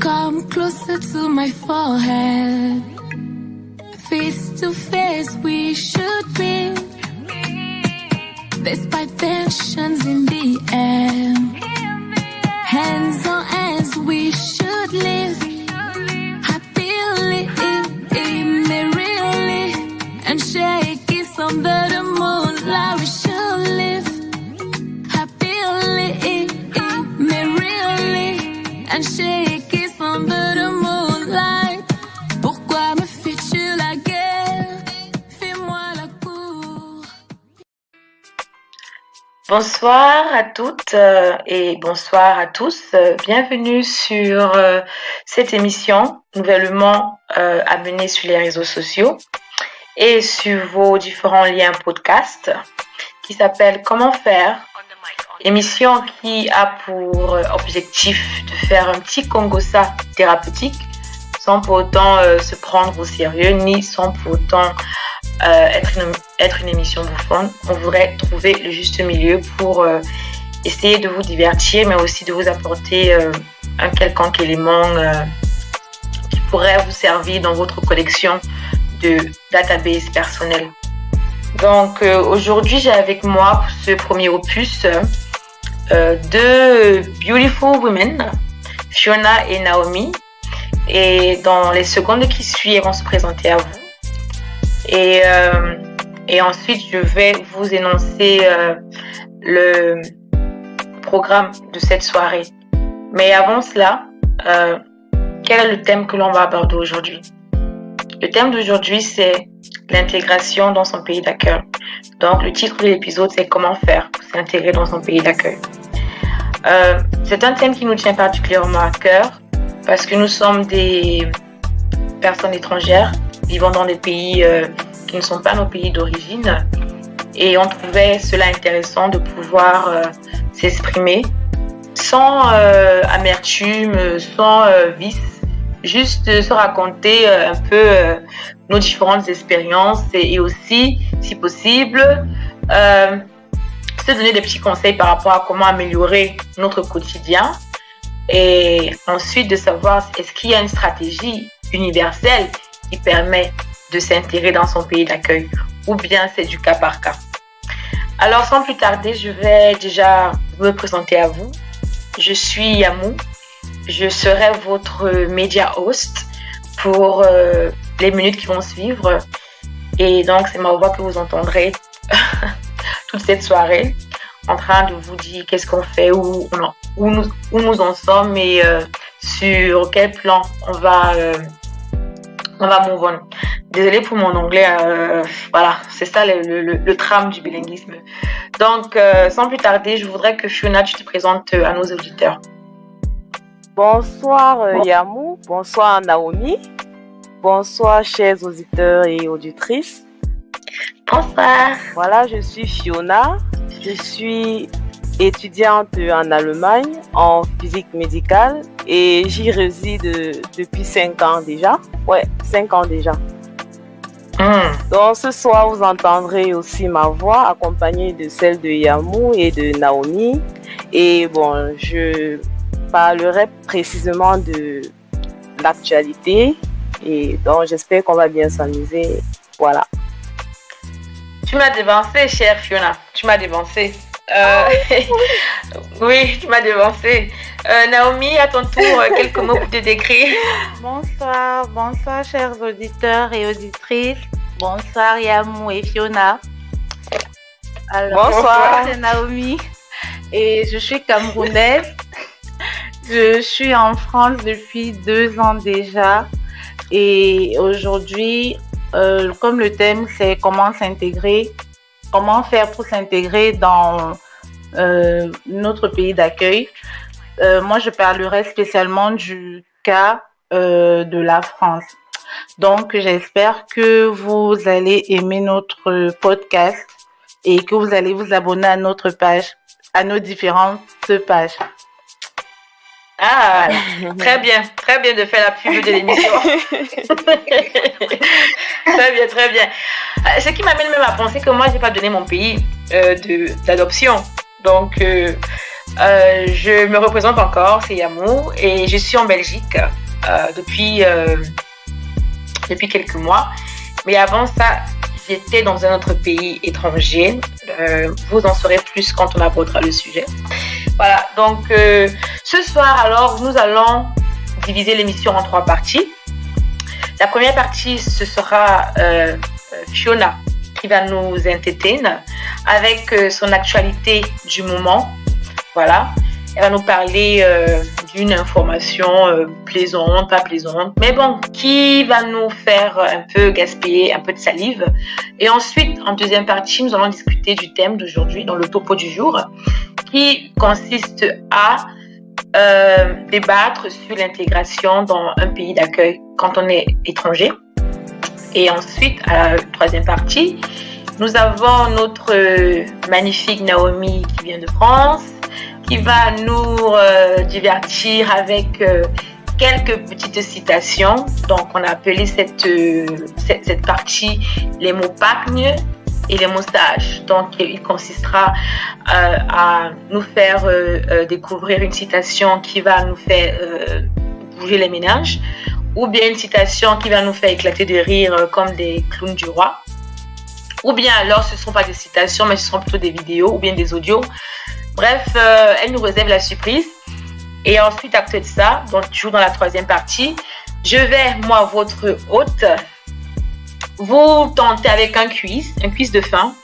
Come closer to my forehead. Face to face we should be. Despite tensions in the air. Hands on hands we should live. Happily, merrily. And shake it under the moonlight we should live. Happily, merrily. And shake it under the moonlight. Pourquoi me fais-tu la guerre? Fais-moi la cour. Bonsoir à toutes et bonsoir à tous. Bienvenue sur cette émission nouvellement amenée sur les réseaux sociaux et sur vos différents liens podcast qui s'appelle Comment faire? Émission qui a pour objectif de faire un petit Congossa thérapeutique sans pour autant se prendre au sérieux ni sans pour autant être une émission bouffonne. On voudrait trouver le juste milieu pour essayer de vous divertir mais aussi de vous apporter un quelconque élément qui pourrait vous servir dans votre collection de database personnels. Donc aujourd'hui j'ai avec moi pour ce premier opus deux beautiful women, Fiona et Naomi, et dans les secondes qui suivent elles vont se présenter à vous et ensuite je vais vous énoncer le programme de cette soirée. Mais avant cela, quel est le thème que l'on va aborder aujourd'hui? Le thème d'aujourd'hui c'est l'intégration dans son pays d'accueil. Donc le titre de l'épisode c'est Comment faire pour s'intégrer dans son pays d'accueil. C'est un thème qui nous tient particulièrement à cœur parce que nous sommes des personnes étrangères vivant dans des pays qui ne sont pas nos pays d'origine et on trouvait cela intéressant de pouvoir s'exprimer sans amertume, sans vice, juste se raconter un peu nos différentes expériences et aussi, si possible, se donner des petits conseils par rapport à comment améliorer notre quotidien et ensuite de savoir est-ce qu'il y a une stratégie universelle qui permet de s'intégrer dans son pays d'accueil ou bien c'est du cas par cas. Alors sans plus tarder, je vais déjà me présenter à vous. Je suis Yamou. Je serai votre média host pour les minutes qui vont suivre. Et donc, c'est ma voix que vous entendrez toute cette soirée en train de vous dire qu'est-ce qu'on fait, où nous en sommes et sur quel plan on va move on. Désolée pour mon anglais, voilà, c'est ça le trame du bilinguisme. Donc, sans plus tarder, je voudrais que Fiona, tu te présentes à nos auditeurs. Bonsoir Yamou, bonsoir Naomi, bonsoir chers auditeurs et auditrices. Bonsoir. Voilà, je suis Fiona, je suis étudiante en Allemagne en physique médicale et j'y réside depuis 5 ans déjà. Ouais, 5 ans déjà. Donc ce soir, vous entendrez aussi ma voix accompagnée de celle de Yamou et de Naomi. Et bon, je parlerai précisément de l'actualité et donc j'espère qu'on va bien s'amuser. Voilà. Tu m'as devancé, chère Fiona. Tu m'as devancé. Oui, tu m'as devancé. Naomi, à ton tour, quelques mots pour te décrire. Bonsoir chers auditeurs et auditrices. Bonsoir Yamou et Fiona. Alors, bonsoir, c'est Naomi et je suis camerounaise. Je suis en France depuis 2 ans déjà et aujourd'hui, comme le thème c'est comment s'intégrer, comment faire pour s'intégrer dans notre pays d'accueil. Moi, je parlerai spécialement du cas de la France. Donc, j'espère que vous allez aimer notre podcast et que vous allez vous abonner à notre page, à nos différentes pages. Ah, très bien de faire la pub de l'émission. Très bien. Ce qui m'amène même à penser que moi, j'ai pas donné mon pays d'adoption. Donc, Je me représente encore, c'est Yamou, et je suis en Belgique depuis quelques mois. Mais avant ça, j'étais dans un autre pays étranger. Vous en saurez plus quand on abordera le sujet. Voilà, donc ce soir, alors, nous allons diviser l'émission en 3 parties. La première partie, ce sera Fiona qui va nous entertain avec son actualité du moment. Voilà, elle va nous parler d'une information plaisante, pas plaisante, mais bon, qui va nous faire un peu gaspiller un peu de salive. Et ensuite, en deuxième partie, nous allons discuter du thème d'aujourd'hui, dans le topo du jour, qui consiste à débattre sur l'intégration dans un pays d'accueil quand on est étranger. Et ensuite, à la troisième partie, nous avons notre magnifique Naomi qui vient de France, qui va nous divertir avec quelques petites citations. Donc, on a appelé cette partie les mots pagnes et les mots sages. Donc, il consistera à nous faire découvrir une citation qui va nous faire bouger les méninges, ou bien une citation qui va nous faire éclater de rire comme des clowns du roi. Ou bien alors, ce ne seront pas des citations, mais ce seront plutôt des vidéos ou bien des audios. Bref, elle nous réserve la surprise. Et ensuite, à côté de ça, donc toujours dans la troisième partie, je vais, moi, votre hôte, vous tenter avec un quiz de fin,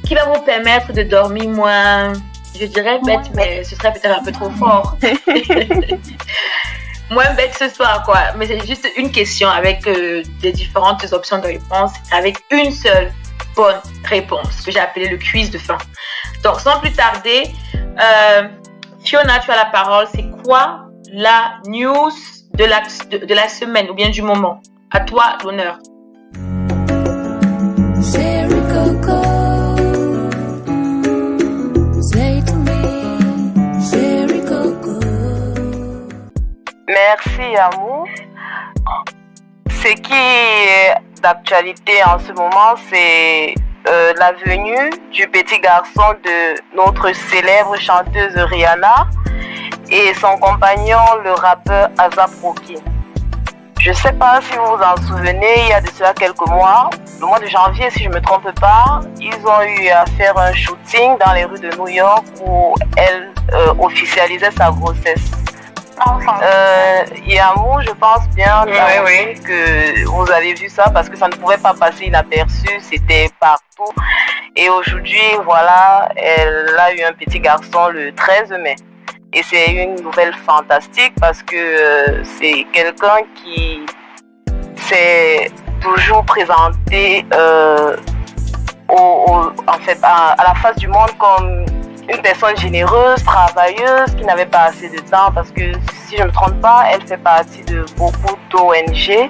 qui va vous permettre de dormir moins, je dirais bête, mais ce serait peut-être un peu trop fort. Moins bête ce soir, quoi. Mais c'est juste une question avec des différentes options de réponse, avec une seule bonne réponse, que j'ai appelé le quiz de fin. Donc, sans plus tarder, Fiona, tu as la parole. C'est quoi la news de la semaine ou bien du moment? À toi l'honneur. Merci Yamou. Ce qui est d'actualité en ce moment, c'est la venue du petit garçon de notre célèbre chanteuse Rihanna et son compagnon, le rappeur A$AP Rocky. Je ne sais pas si vous vous en souvenez, il y a de cela quelques mois, le mois de janvier si je ne me trompe pas, ils ont eu à faire un shooting dans les rues de New York où elle officialisait sa grossesse. Yamou, je pense bien que vous avez vu ça parce que ça ne pouvait pas passer inaperçu, c'était partout. Et aujourd'hui, voilà, elle a eu un petit garçon le 13 mai. Et c'est une nouvelle fantastique parce que c'est quelqu'un qui s'est toujours présenté en fait, à la face du monde comme une personne généreuse, travailleuse, qui n'avait pas assez de temps parce que, si je ne me trompe pas, elle fait partie de beaucoup d'ONG.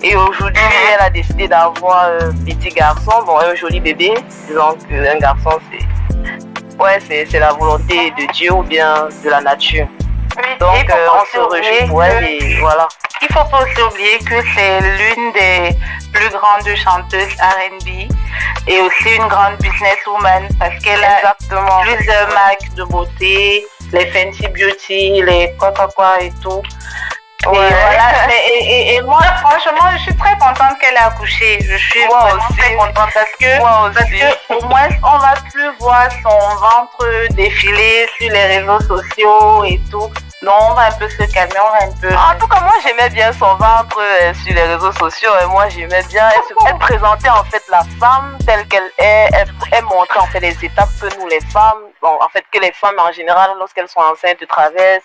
Et aujourd'hui, elle a décidé d'avoir un petit garçon, bon, un joli bébé. Disons qu'un garçon, c'est la volonté de Dieu ou bien de la nature. Oui, donc, on se réjouit pour elle et voilà. Il ne faut pas aussi oublier que c'est l'une des plus grandes chanteuses R&B et aussi une grande businesswoman parce qu'elle a plusieurs marques de beauté, les Fenty Beauty, les quoi et tout. Ouais. Et moi, franchement, je suis très contente qu'elle ait accouché. Je suis vraiment très contente parce que au moins, on va plus voir son ventre défiler sur les réseaux sociaux et tout. Donc, on va un peu se calmer, on va un peu... En tout cas, moi, j'aimais bien son ventre sur les réseaux sociaux. Et moi, j'aimais bien... Elle présentait, en fait, la femme telle qu'elle est. Elle montrait, en fait, les étapes que nous, les femmes... Bon, en fait, que les femmes, en général, lorsqu'elles sont enceintes, traversent.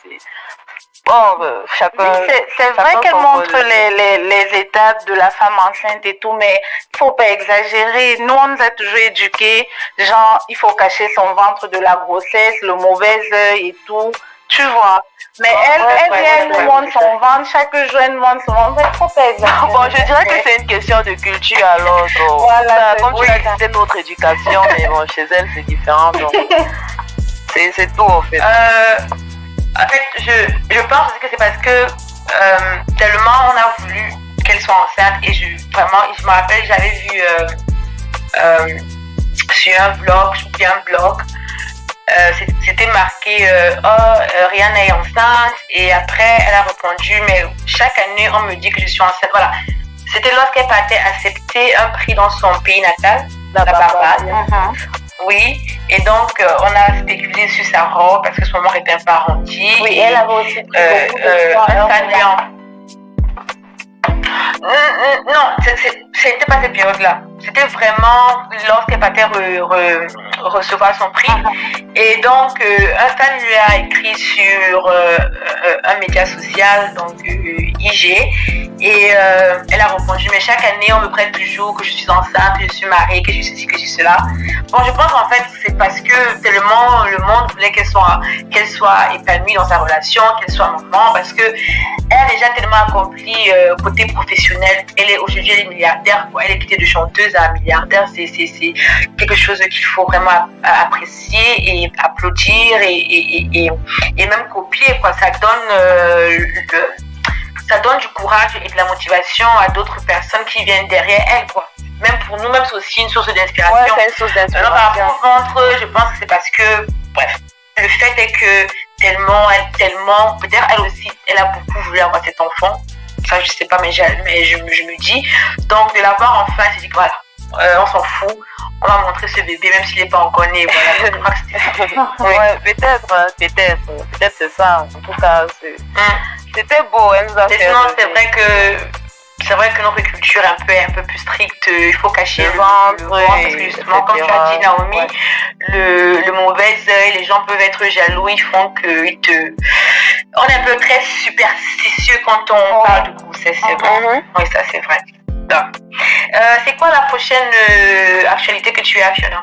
Chacun, oui, c'est vrai qu'elle montre les étapes de la femme enceinte et tout, mais il faut pas exagérer. Nous, on nous a toujours éduqués, genre, il faut cacher son ventre de la grossesse, le mauvais œil et tout, tu vois. Mais elle nous montre son ventre, chaque jour, elle nous montre son ventre, il faut pas exagérer. Bon, je dirais que c'est une question de culture, alors. Voilà, comme tu l'as dit, c'est notre éducation, mais bon, chez elle, c'est différent, donc c'est tout, en fait. En fait, je pense que c'est parce que tellement on a voulu qu'elle soit enceinte et je me rappelle, j'avais vu sur un blog, c'était marqué Rihanna est enceinte, et après elle a répondu mais chaque année on me dit que je suis enceinte. Voilà, c'était lorsqu'elle partait accepter un prix dans son pays natal, la Barbade. Oui, et donc on a spéculé sur sa robe parce que son moment était un parenti. Oui, elle avait aussi non, c'était pas cette période-là. C'était vraiment lorsqu'elle partait recevoir son prix. Et donc, un fan lui a écrit sur un média social, donc IG. Et elle a répondu, mais chaque année, on me prête toujours que je suis enceinte, que je suis mariée, que je suis ceci, que je suis cela. Bon, je pense qu'en fait, c'est parce que tellement le monde voulait qu'elle soit épanouie dans sa relation, qu'elle soit maman, parce que elle a déjà tellement accompli côté professionnel. Elle est aujourd'hui, elle est milliardaire, quoi. Elle est quittée de chanteuse à milliardaire. C'est quelque chose qu'il faut vraiment apprécier et applaudir et même copier, quoi. Ça donne du courage et de la motivation à d'autres personnes qui viennent derrière elle, quoi. Même pour nous, même c'est aussi une source d'inspiration. Ouais, c'est une source d'inspiration. Alors, par contre, je pense que c'est parce que, bref, le fait est que tellement, peut-être elle aussi, elle a beaucoup voulu avoir cet enfant. Ça, je sais pas, mais je me dis. Donc, de l'avoir enfin, c'est dit que voilà, on s'en fout. On va montrer ce bébé, même s'il n'est pas encore né. Voilà, je crois que c'était ça. Oui. Ouais, peut-être c'est ça. En tout cas, c'était beau. Elle nous a fait. Sinon, c'est vrai que notre culture est un peu plus stricte. Il faut cacher le ventre, parce que justement, comme tu as dit, Naomi, le mauvais œil, les gens peuvent être jaloux, ils font que on est un peu très superstitieux quand on parle de grossesse, c'est vrai. Oui, ça c'est vrai. C'est quoi la prochaine actualité que tu as, Fiona?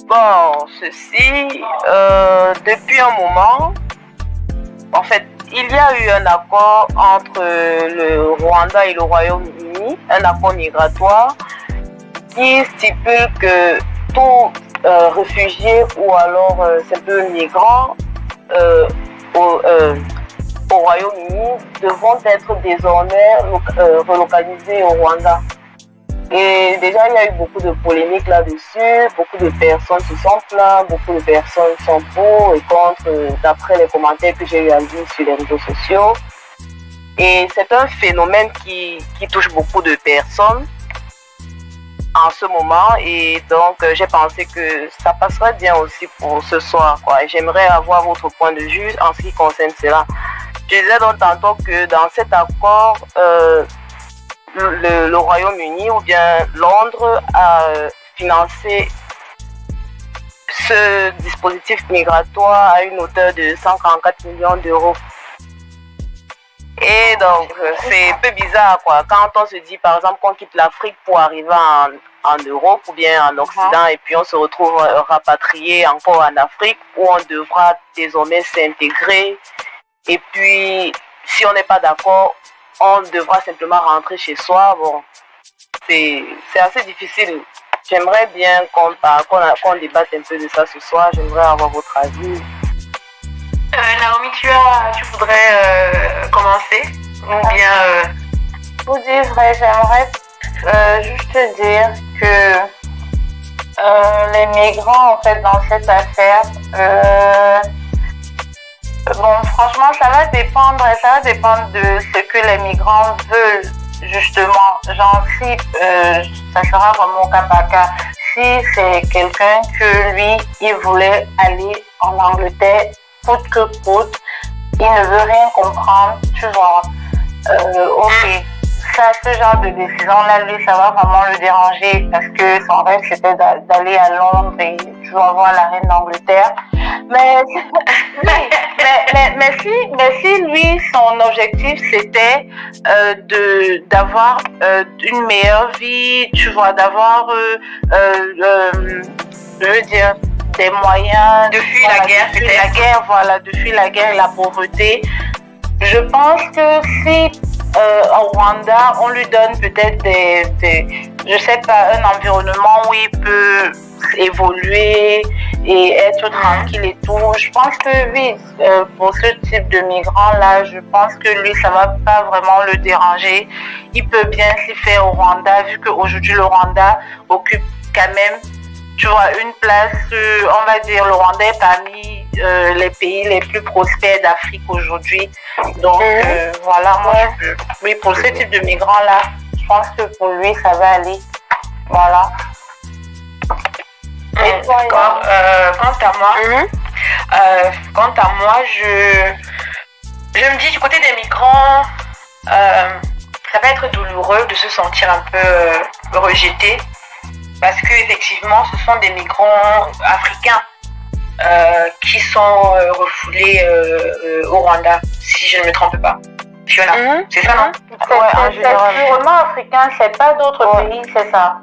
Bon, depuis un moment, en fait, il y a eu un accord entre le Rwanda et le Royaume-Uni, un accord migratoire qui stipule que tout réfugié ou alors simple migrant au Royaume-Uni devront être désormais relocalisés au Rwanda. Et déjà, il y a eu beaucoup de polémiques là-dessus, beaucoup de personnes se sont plaintes, beaucoup de personnes sont pour et contre, d'après les commentaires que j'ai eu à lire sur les réseaux sociaux. Et c'est un phénomène qui touche beaucoup de personnes en ce moment, et donc j'ai pensé que ça passerait bien aussi pour ce soir, quoi. Et j'aimerais avoir votre point de vue en ce qui concerne cela. Je disais donc tantôt que dans cet accord, le Royaume-Uni ou bien Londres a financé ce dispositif migratoire à une hauteur de 144 millions d'euros. Et donc, c'est un peu bizarre, quoi. Quand on se dit, par exemple, qu'on quitte l'Afrique pour arriver en Europe ou bien en Occident, et puis on se retrouve rapatrié encore en Afrique, où on devra désormais s'intégrer. Et puis, si on n'est pas d'accord, on devra simplement rentrer chez soi. Bon, c'est assez difficile. J'aimerais bien qu'on débatte un peu de ça ce soir. J'aimerais avoir votre avis. Naomi, tu voudrais commencer ou bien Pour dire vrai, j'aimerais juste dire que les migrants, en fait, dans cette affaire, bon, franchement, ça va dépendre de ce que les migrants veulent, justement. Genre, si ça sera vraiment au cas par cas. Si c'est quelqu'un que lui, il voulait aller en Angleterre, coûte que coûte, il ne veut rien comprendre, tu vois. Ok, ça, ce genre de décision-là, lui, ça va vraiment le déranger parce que son rêve, c'était d'aller à Londres et tu vas voir la reine d'Angleterre. Mais si lui, son objectif, c'était d'avoir une meilleure vie, tu vois, d'avoir, je veux dire, des moyens de fuir la guerre, de fuir la guerre et la pauvreté. Je pense que si au Rwanda, on lui donne peut-être je sais pas, un environnement où il peut évoluer et être tranquille et tout. Je pense que oui, pour ce type de migrant-là, je pense que lui, ça va pas vraiment le déranger. Il peut bien s'y faire au Rwanda, vu qu'aujourd'hui, le Rwanda occupe quand même tu vois, une place, on va dire, le Rwanda est parmi les pays les plus prospères d'Afrique aujourd'hui. Donc, voilà, moi, oui, pour ce type de migrants-là, je pense que pour lui, ça va aller. Voilà. D'accord. Quant à moi, je me dis du côté des migrants, ça va être douloureux de se sentir un peu rejeté parce que effectivement, ce sont des migrants africains qui sont refoulés au Rwanda, si je ne me trompe pas. Fiona, c'est ça, non? C'est purement africain, c'est pas d'autres pays, c'est ça.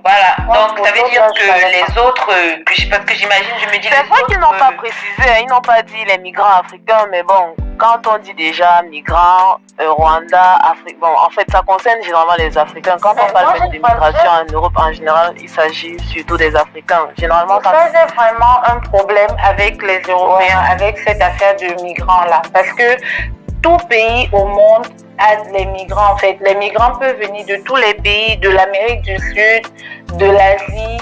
Voilà, donc ça veut dire que les autres, parce que j'imagine, je me dis... C'est vrai qu'ils n'ont pas précisé, ils n'ont pas dit les migrants africains, mais bon, quand on dit déjà migrants, Rwanda, Afrique, bon, en fait, ça concerne généralement les Africains. Quand on parle même d'immigration en Europe en général, il s'agit surtout des Africains. Généralement, ça c'est vraiment un problème avec les Européens, avec cette affaire de migrants-là, parce que tout pays au monde a les migrants, en fait. Les migrants peuvent venir de tous les pays, de l'Amérique du Sud, de l'Asie,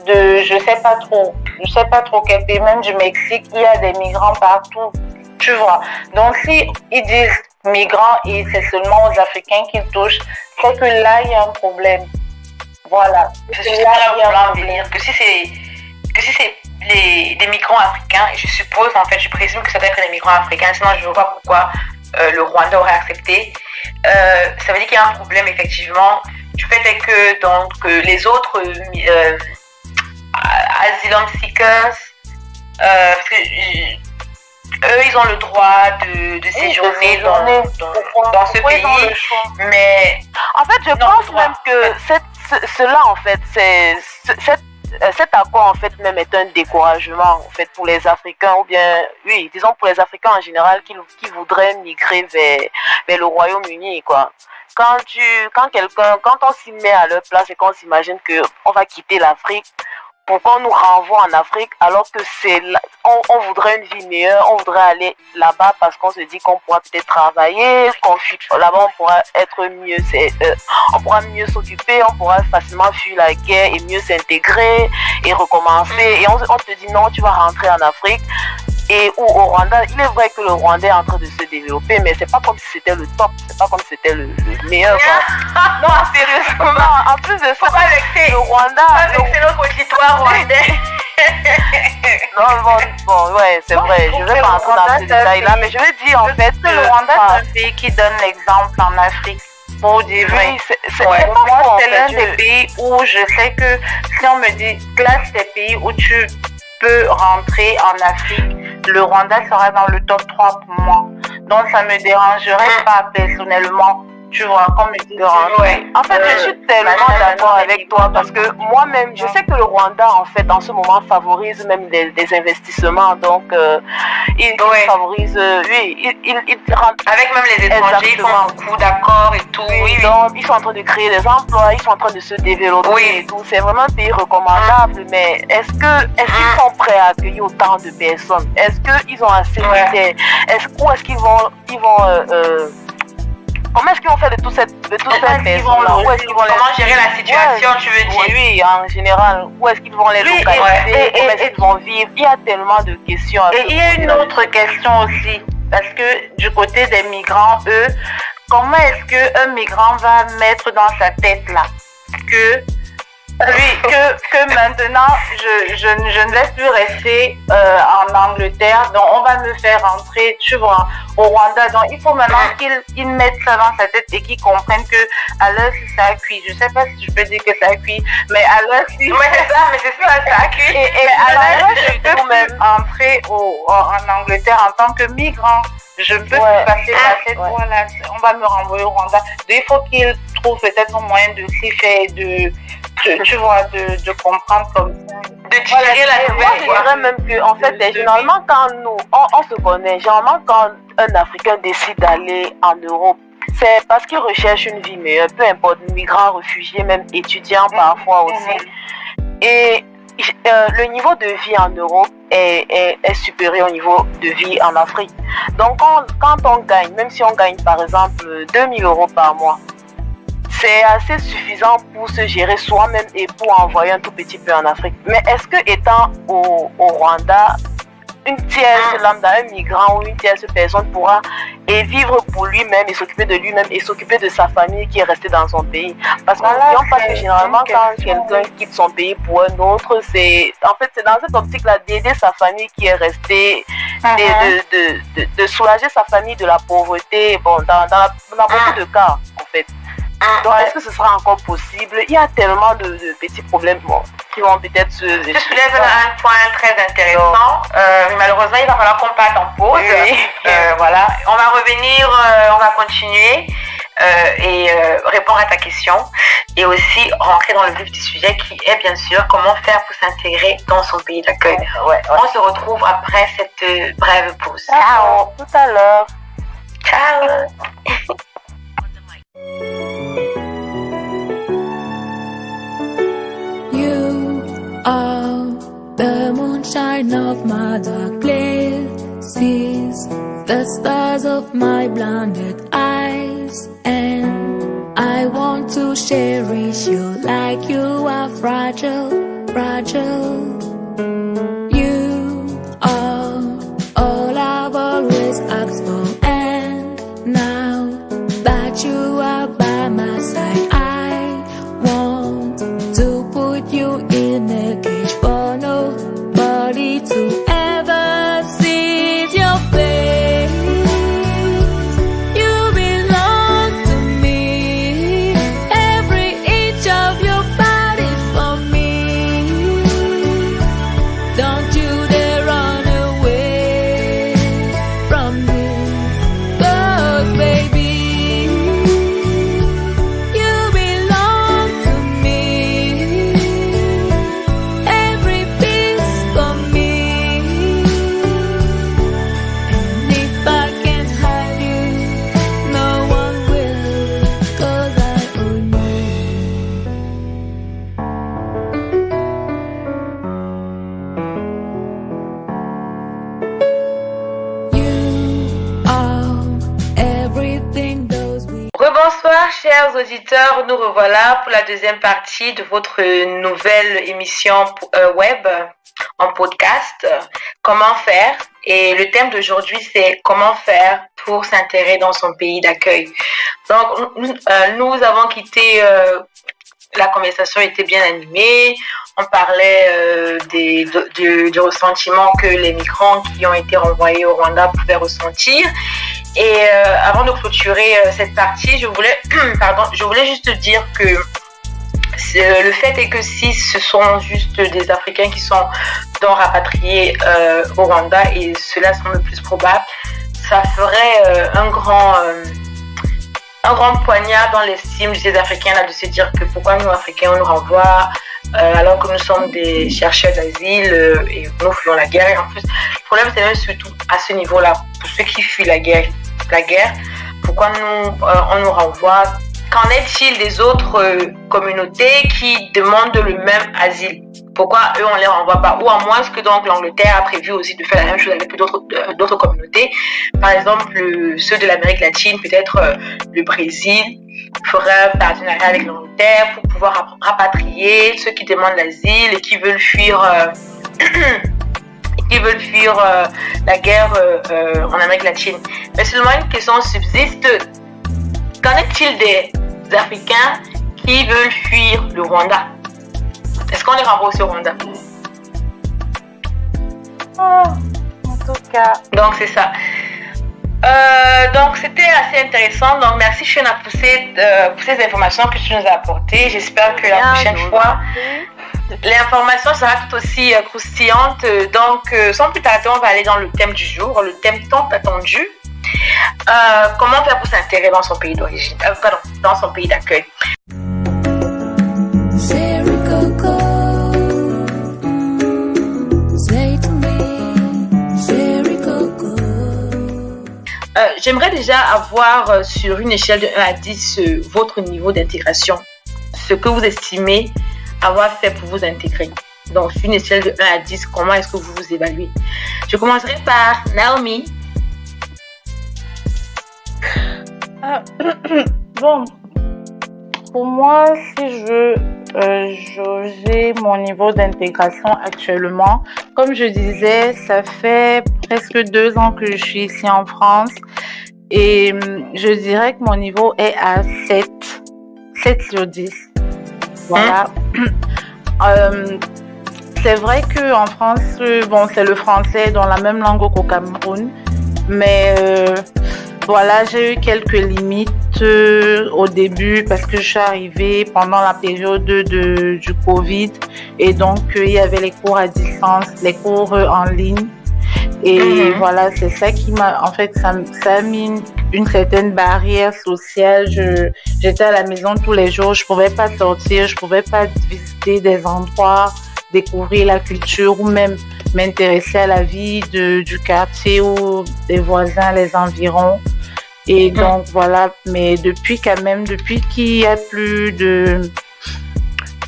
de je sais pas trop quel pays, même du Mexique, il y a des migrants partout, tu vois. Donc si ils disent migrants et c'est seulement aux Africains qu'ils touchent, c'est que là il y a un problème. Voilà. Je suis là de dire que si c'est des migrants africains, et je suppose, en fait, je présume que ça doit être des migrants africains, sinon je ne vois pas pourquoi le Rwanda aurait accepté. Ça veut dire qu'il y a un problème, effectivement. Du fait est que donc, les autres asylum seekers, parce que eux, ils ont le droit de séjourner dans ce pays. Mais en fait, je pense même que cela, en fait, cet accord en fait même est un découragement en fait pour les Africains, ou bien oui, disons pour les Africains en général qui voudraient migrer vers le Royaume-Uni, quoi. Quand on s'y met à leur place et qu'on s'imagine que on va quitter l'Afrique, pourquoi on nous renvoie en Afrique alors que on voudrait une vie meilleure, on voudrait aller là-bas parce qu'on se dit qu'on pourra peut-être travailler, là-bas on pourra être mieux, on pourra mieux s'occuper, on pourra facilement fuir la guerre et mieux s'intégrer et recommencer. Et on te dit non, tu vas rentrer en Afrique. Ou au Rwanda, il est vrai que le Rwanda est en train de se développer, mais c'est pas comme si c'était le top, c'est pas comme si c'était le meilleur. Non, sérieusement, en plus de ça, le Rwanda... C'est notre auditoire rwandais. Bon, ouais, c'est vrai, je vais pas entrer dans ces détails-là, mais je vais dire en fait que le Rwanda, c'est un pays qui donne l'exemple en Afrique. Pour dire vrai. Moi, c'est l'un des pays où je sais que si on me dit classe des pays où tu peux rentrer en Afrique, le Rwanda sera dans le top 3 pour moi. Donc ça me dérangerait pas personnellement, tu vois, comme me dit. En fait, je suis tellement d'accord avec toi parce que moi-même, je sais que le Rwanda, en fait, en ce moment, favorise même des investissements. Donc, il favorise, il rend... Avec même les étrangers, ils font beaucoup d'accords et tout. Donc, ils sont en train de créer des emplois, ils sont en train de se développer et tout. C'est vraiment un pays recommandable. Mais est-ce qu'ils sont prêts à accueillir autant de personnes? Est-ce qu'ils ont assez d'idées? Où est-ce qu'ils vont comment est-ce qu'ils vont faire de toute cette personne-là? Comment gérer la situation, tu veux dire? Oui, en général. Où est-ce qu'ils vont les localiser? Comment est-ce qu'ils vont vivre? Il y a tellement de questions. Et il y a une autre question aussi. Parce que du côté des migrants, eux, comment est-ce qu'un migrant va mettre dans sa tête là que maintenant je ne vais plus rester en Angleterre, donc on va me faire rentrer, tu vois, au Rwanda. Donc il faut maintenant qu'ils mettent ça dans sa tête et qu'ils comprennent que à l'heure si ça a cuit, je sais pas si je peux dire que ça a cuit, mais à l'heure si... Ouais, c'est ça, mais c'est ça, ça a cuit. Et à l'heure je peux même entrer en Angleterre en tant que migrant. Je peux passer par cette voie-là. On va me renvoyer au Rwanda. Donc, il faut qu'ils trouvent peut-être un moyen de s'y faire, tu vois, de comprendre comme ça. De tirer la nouvelle. Moi, je dirais même que, en fait, généralement, quand nous, on se connaît, généralement, quand un Africain décide d'aller en Europe, c'est parce qu'il recherche une vie meilleure, peu importe, migrant, réfugié, même étudiant parfois aussi. Et le niveau de vie en Europe est supérieur au niveau de vie en Afrique. Donc, quand on gagne, même si on gagne par exemple 2 000 € par mois, c'est assez suffisant pour se gérer soi-même et pour envoyer un tout petit peu en Afrique. Mais est-ce que étant au Rwanda, une tierce lambda, un migrant ou une tierce personne pourra vivre pour lui-même et s'occuper de lui-même et s'occuper de sa famille qui est restée dans son pays? Parce qu'on n'oublie pas que généralement quand quelqu'un quitte son pays pour un autre, c'est dans cette optique-là d'aider sa famille qui est restée, de soulager sa famille de la pauvreté, bon, dans beaucoup de cas en fait. Donc, est-ce que ce sera encore possible? Il y a tellement de petits problèmes qui vont peut-être se... Tu soulèves un point très intéressant. Malheureusement, il va falloir qu'on parte en pause. Oui. Voilà. On va revenir, on va continuer et répondre à ta question. Et aussi rentrer dans le vif du sujet qui est bien sûr comment faire pour s'intégrer dans son pays d'accueil. On se retrouve après cette brève pause. Ciao. Tout à l'heure. Ciao. Are the moonshine of my dark places, the stars of my blinded eyes, and I want to cherish you like you are fragile, fragile. You are all I've always asked for, and now that you are by my side, I want to put you in a cage for nobody to ever see your face. You belong to me, every inch of your body's for me. Don't you dare run away from this, 'cause baby, you belong to me, every piece for me. And if I can't have you, no one will, 'cause I own you. You are everything those we. Rebonsoir chers auditeurs, nous revoilà pour la deuxième partie de votre nouvelle émission web en podcast, comment faire, et le thème d'aujourd'hui c'est comment faire pour s'intégrer dans son pays d'accueil. Donc nous avons quitté, la conversation était bien animée, on parlait du ressentiment que les migrants qui ont été renvoyés au Rwanda pouvaient ressentir. Et avant de clôturer cette partie, je voulais juste dire que le fait est que si ce sont juste des Africains qui sont donc rapatriés au Rwanda, et cela semble le plus probable, ça ferait un grand poignard dans l'estime de ces Africains là, de se dire que pourquoi nous Africains on nous renvoie alors que nous sommes des chercheurs d'asile et nous fuyons la guerre. Et en plus, le problème c'est même surtout à ce niveau-là, pour ceux qui fuient la guerre, pourquoi on nous renvoie? Qu'en est-il des autres communautés qui demandent le même asile? Pourquoi eux on les renvoie pas? Ou à moins que donc l'Angleterre a prévu aussi de faire la même chose avec d'autres communautés. Par exemple, ceux de l'Amérique latine, peut-être le Brésil ferait un partenariat avec l'Angleterre pour pouvoir rapatrier ceux qui demandent l'asile et qui veulent fuir la guerre en Amérique latine. Mais seulement une question subsiste. Qu'en est-il des Africains qui veulent fuir le Rwanda? Est-ce qu'on les renvoie aussi au Rwanda? En tout cas. Donc c'est ça. Donc c'était assez intéressant. Donc merci Fiona pour ces informations que tu nous as apportées. J'espère que la prochaine fois, l'information sera tout aussi croustillante. Donc sans plus tarder, on va aller dans le thème du jour, le thème tant attendu. Comment faire pour s'intégrer dans son pays d'origine, dans son pays d'accueil. J'aimerais déjà avoir sur une échelle de 1 à 10 votre niveau d'intégration, ce que vous estimez avoir fait pour vous intégrer. Donc sur une échelle de 1 à 10, comment est-ce que vous vous évaluez? Je commencerai par Naomi. Bon, pour moi, si je veux jauger mon niveau d'intégration actuellement, comme je disais, ça fait presque 2 ans que je suis ici en France et je dirais que mon niveau est à 7 sur 10. Voilà. C'est vrai qu'en France, c'est le français dans la même langue qu'au Cameroun, mais voilà, j'ai eu quelques limites au début parce que je suis arrivée pendant la période du Covid et donc il y avait les cours à distance, les cours en ligne. Et voilà, c'est ça qui m'a, en fait, ça a mis une certaine barrière sociale. J'étais à la maison tous les jours, je pouvais pas sortir, je pouvais pas visiter des endroits, découvrir la culture ou même m'intéresser à la vie du quartier ou des voisins, les environs. Et donc voilà, mais depuis qu'il y a plus de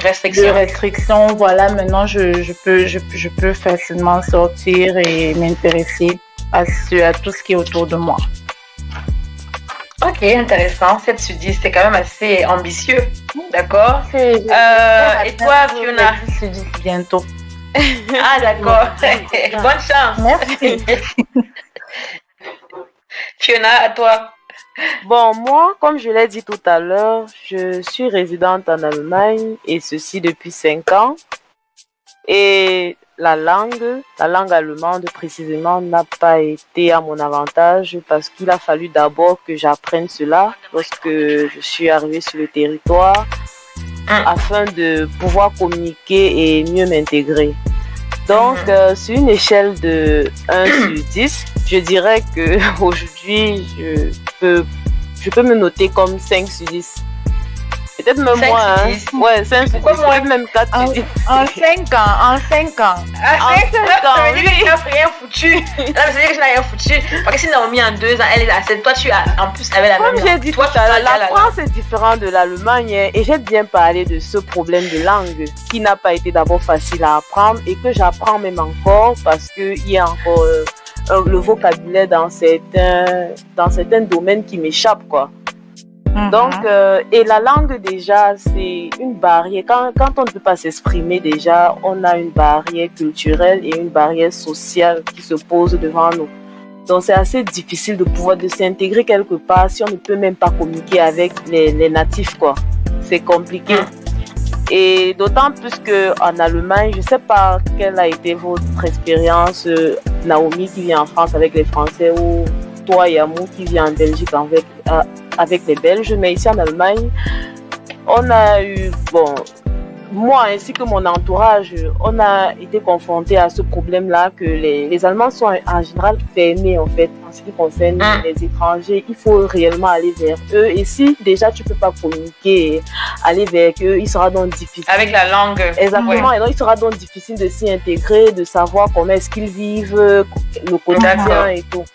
restrictions, voilà, maintenant je peux facilement sortir et m'intéresser à tout ce qui est autour de moi. Ok, intéressant. 7 sur 10, c'est quand même assez ambitieux. D'accord. Et toi, Fiona? 10 sur 10 bientôt. Ah, d'accord. Bonne chance. Merci. Fiona, à toi. Bon, moi, comme je l'ai dit tout à l'heure, je suis résidente en Allemagne et ceci depuis 5 ans. Et la langue allemande précisément n'a pas été à mon avantage parce qu'il a fallu d'abord que j'apprenne cela lorsque je suis arrivée sur le territoire afin de pouvoir communiquer et mieux m'intégrer. Donc, sur une échelle de 1 sur 10, je dirais que aujourd'hui, je peux me noter comme 5 sur 10. Peut-être même moins, hein. Ouais, 5 sur 10, peut-être même 4 sur 10. En 5 ans. Ah, 5 ans, ça veut dire que tu n'as rien foutu. Là, ça veut dire que je n'ai rien foutu. Parce que si Naomi en 2 ans, elle est à 7, toi tu as en plus avec la même. Comme j'ai dit tout à l'heure, la France est différente de l'Allemagne hein, et j'ai bien parlé de ce problème de langue qui n'a pas été d'abord facile à apprendre et que j'apprends même encore parce qu'il y a encore le vocabulaire dans certains domaines qui m'échappent, quoi. Donc, et la langue déjà, c'est une barrière. Quand on ne peut pas s'exprimer déjà, on a une barrière culturelle et une barrière sociale qui se pose devant nous. Donc, c'est assez difficile de s'intégrer quelque part si on ne peut même pas communiquer avec les natifs, quoi. C'est compliqué. Et d'autant plus qu'en Allemagne, je ne sais pas quelle a été votre expérience, Naomi qui vient en France avec les Français ou toi, Yamou, qui vient en Belgique avec les Belges, mais ici en Allemagne, on a eu, moi ainsi que mon entourage, on a été confrontés à ce problème-là que les Allemands sont en général fermés en fait en ce qui concerne les étrangers. Il faut réellement aller vers eux et si déjà tu peux pas communiquer et aller vers eux, il sera donc difficile. Avec la langue. Exactement, et donc il sera donc difficile de s'y intégrer, de savoir comment est-ce qu'ils vivent, le quotidien et tout.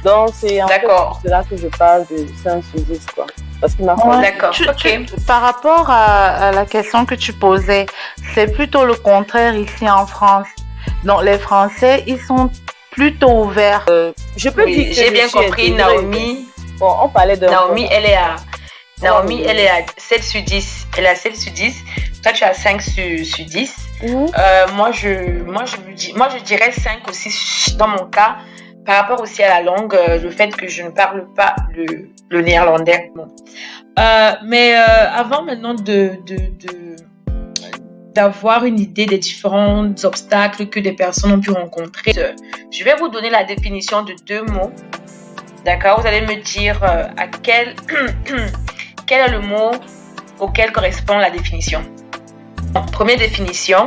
Donc, c'est en fait cela que je parle de 5 sur 10, quoi. Parce qu'il m'a fallu. D'accord, ok. Par rapport à la question que tu posais, c'est plutôt le contraire ici en France. Donc, les Français, ils sont plutôt ouverts. Je peux dire que j'ai bien compris, Naomi. Bon, on parlait de. Naomi, elle est à 7 sur 10. Elle est à 7 sur 10. Toi, tu as 5 sur 10. Moi, je dirais 5 aussi dans mon cas. Par rapport aussi à la langue, le fait que je ne parle pas le néerlandais. Mais avant maintenant d'avoir une idée des différents obstacles que des personnes ont pu rencontrer, je vais vous donner la définition de 2 mots. D'accord? Vous allez me dire quel est le mot auquel correspond la définition. Première définition.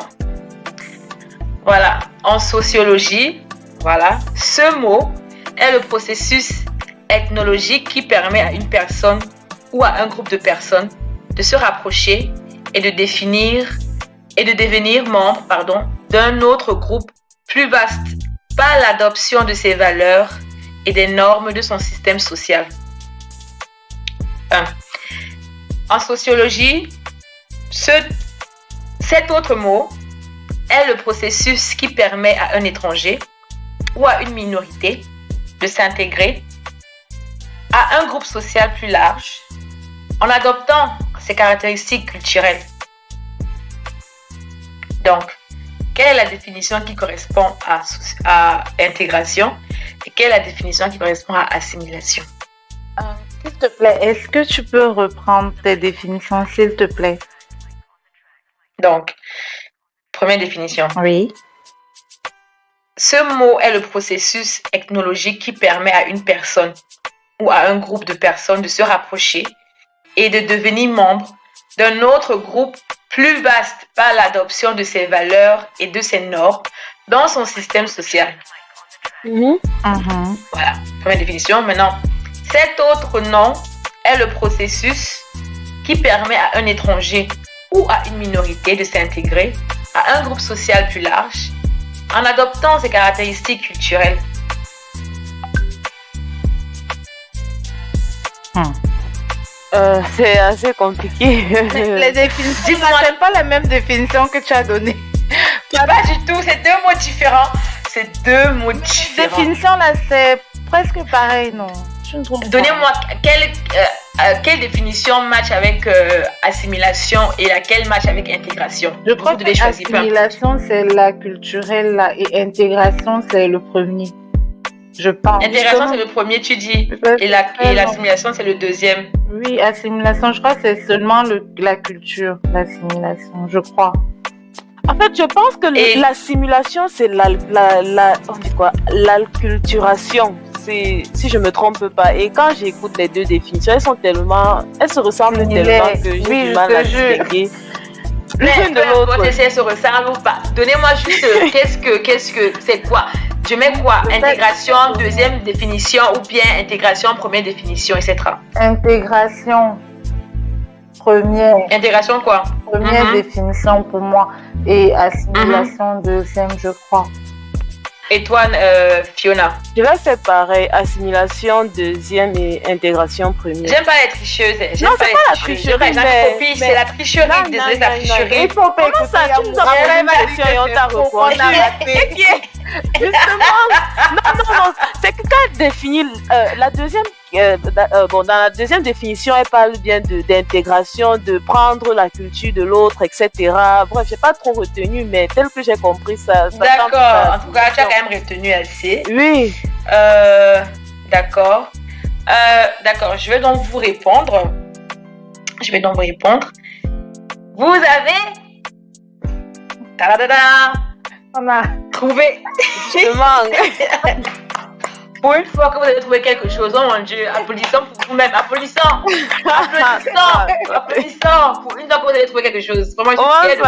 Voilà. En sociologie, voilà, ce mot est le processus ethnologique qui permet à une personne ou à un groupe de personnes de se rapprocher et de devenir membre, d'un autre groupe plus vaste par l'adoption de ses valeurs et des normes de son système social. 1. En sociologie, cet autre mot est le processus qui permet à un étranger ou à une minorité de s'intégrer à un groupe social plus large en adoptant ses caractéristiques culturelles. Donc, quelle est la définition qui correspond à intégration et quelle est la définition qui correspond à assimilation? S'il te plaît, est-ce que tu peux reprendre tes définitions, s'il te plaît? Donc, première définition. Oui. Ce mot est le processus ethnologique qui permet à une personne ou à un groupe de personnes de se rapprocher et de devenir membre d'un autre groupe plus vaste par l'adoption de ses valeurs et de ses normes dans son système social. Voilà, première définition. Maintenant, cet autre nom est le processus qui permet à un étranger ou à une minorité de s'intégrer à un groupe social plus large en adoptant ses caractéristiques culturelles. C'est assez compliqué. Les définitions, c'est pas la même définition que tu as donnée. Pas du tout, c'est deux mots différents. C'est deux mots différents. La définition là, c'est presque pareil, non? Donnez-moi quelle définition match avec assimilation et laquelle match avec intégration. Je crois que assimilation c'est la culturelle là, et intégration c'est le premier. Je pense. Intégration c'est le premier, tu dis, et l'assimilation c'est le deuxième. Oui, assimilation, je crois que c'est seulement la culture, l'assimilation, je crois. En fait, je pense que l'assimilation c'est l'alculturation. Si je me trompe pas, et quand j'écoute les deux définitions, elles se ressemblent tellement que j'ai du mal à distinguer l'une de l'autre. Si elles se ressemblent ou pas. Donnez-moi juste c'est quoi? Je mets quoi? Intégration, deuxième définition, ou bien intégration, première définition, etc. Intégration, première. Intégration quoi? Première définition pour moi, et assimilation, deuxième, je crois. Et toi, Fiona? Je vais faire pareil, assimilation deuxième et intégration première. J'aime pas être tricheuse. Non, c'est pas la tricherie, mais c'est la tricherie. Désolée, la tricherie. Il faut pas écouter ça. Tu nous as posé une question et on t'a répondu. Justement, non, c'est que quand elle définit la deuxième, dans la deuxième définition, elle parle bien d'intégration, de prendre la culture de l'autre, etc. Bref, j'ai pas trop retenu, mais tel que j'ai compris ça. D'accord. En tout cas, tu as quand même retenu assez. Oui. D'accord. D'accord. Je vais donc vous répondre. Vous avez. Ta-da-da-da. On a trouvé. Justement. Pour une fois que vous avez trouvé quelque chose, oh mon Dieu, applaudissons pour vous-même, applaudissons. Pour une fois que vous avez trouvé quelque chose. Vraiment, je suis fière de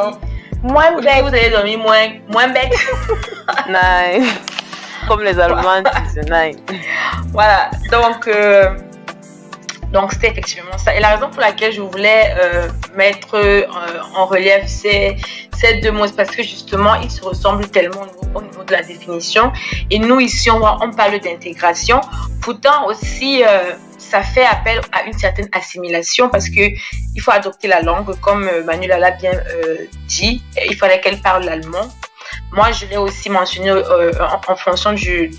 vous. Vous avez dormi. Vous avez dormi moins bête. Nice. Comme les Allemands disent, nice. Voilà, donc c'était effectivement ça. Et la raison pour laquelle je voulais mettre en relief ces deux mots, c'est parce que justement, ils se ressemblent tellement au niveau de la définition. Et nous, ici, on parle d'intégration. Pourtant, aussi, ça fait appel à une certaine assimilation parce qu'il faut adopter la langue, comme Manuela l'a bien dit. Il fallait qu'elle parle l'allemand. Moi, je l'ai aussi mentionné en fonction du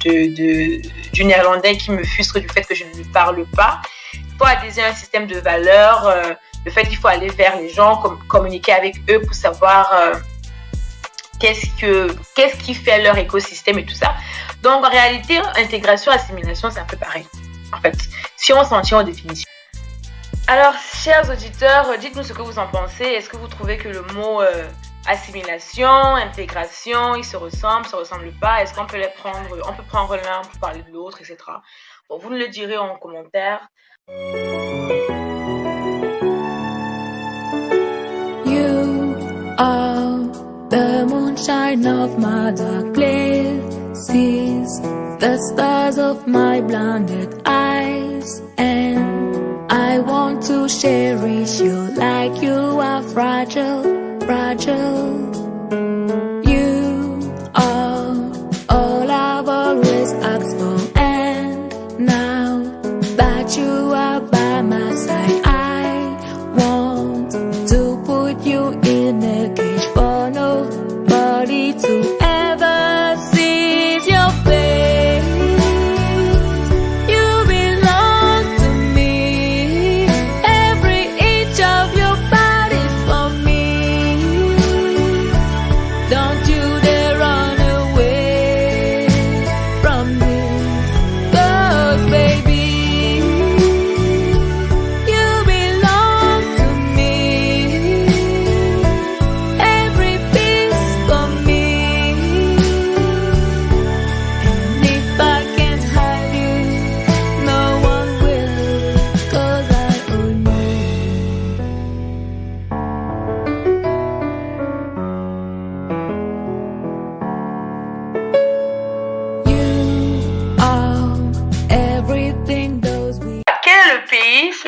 néerlandais qui me frustre du fait que je ne lui parle pas. Il faut adhérer à un système de valeurs, le fait qu'il faut aller vers les gens, communiquer avec eux pour savoir qu'est-ce qui fait leur écosystème et tout ça. Donc, en réalité, intégration, assimilation, c'est un peu pareil. En fait, si on s'en tient aux définitions. Alors, chers auditeurs, dites-nous ce que vous en pensez. Est-ce que vous trouvez que le mot assimilation, intégration, ils se ressemblent pas? Est-ce qu'on peut on peut prendre l'un pour parler de l'autre, etc. Bon, vous nous le direz en commentaire. You are the moonshine of my dark places, the stars of my blinded eyes, and I want to cherish you like you are fragile. You are all I've always asked for, and now that you are by my side, I want to put you in a cage for nobody to ever see your face. You belong to me. Every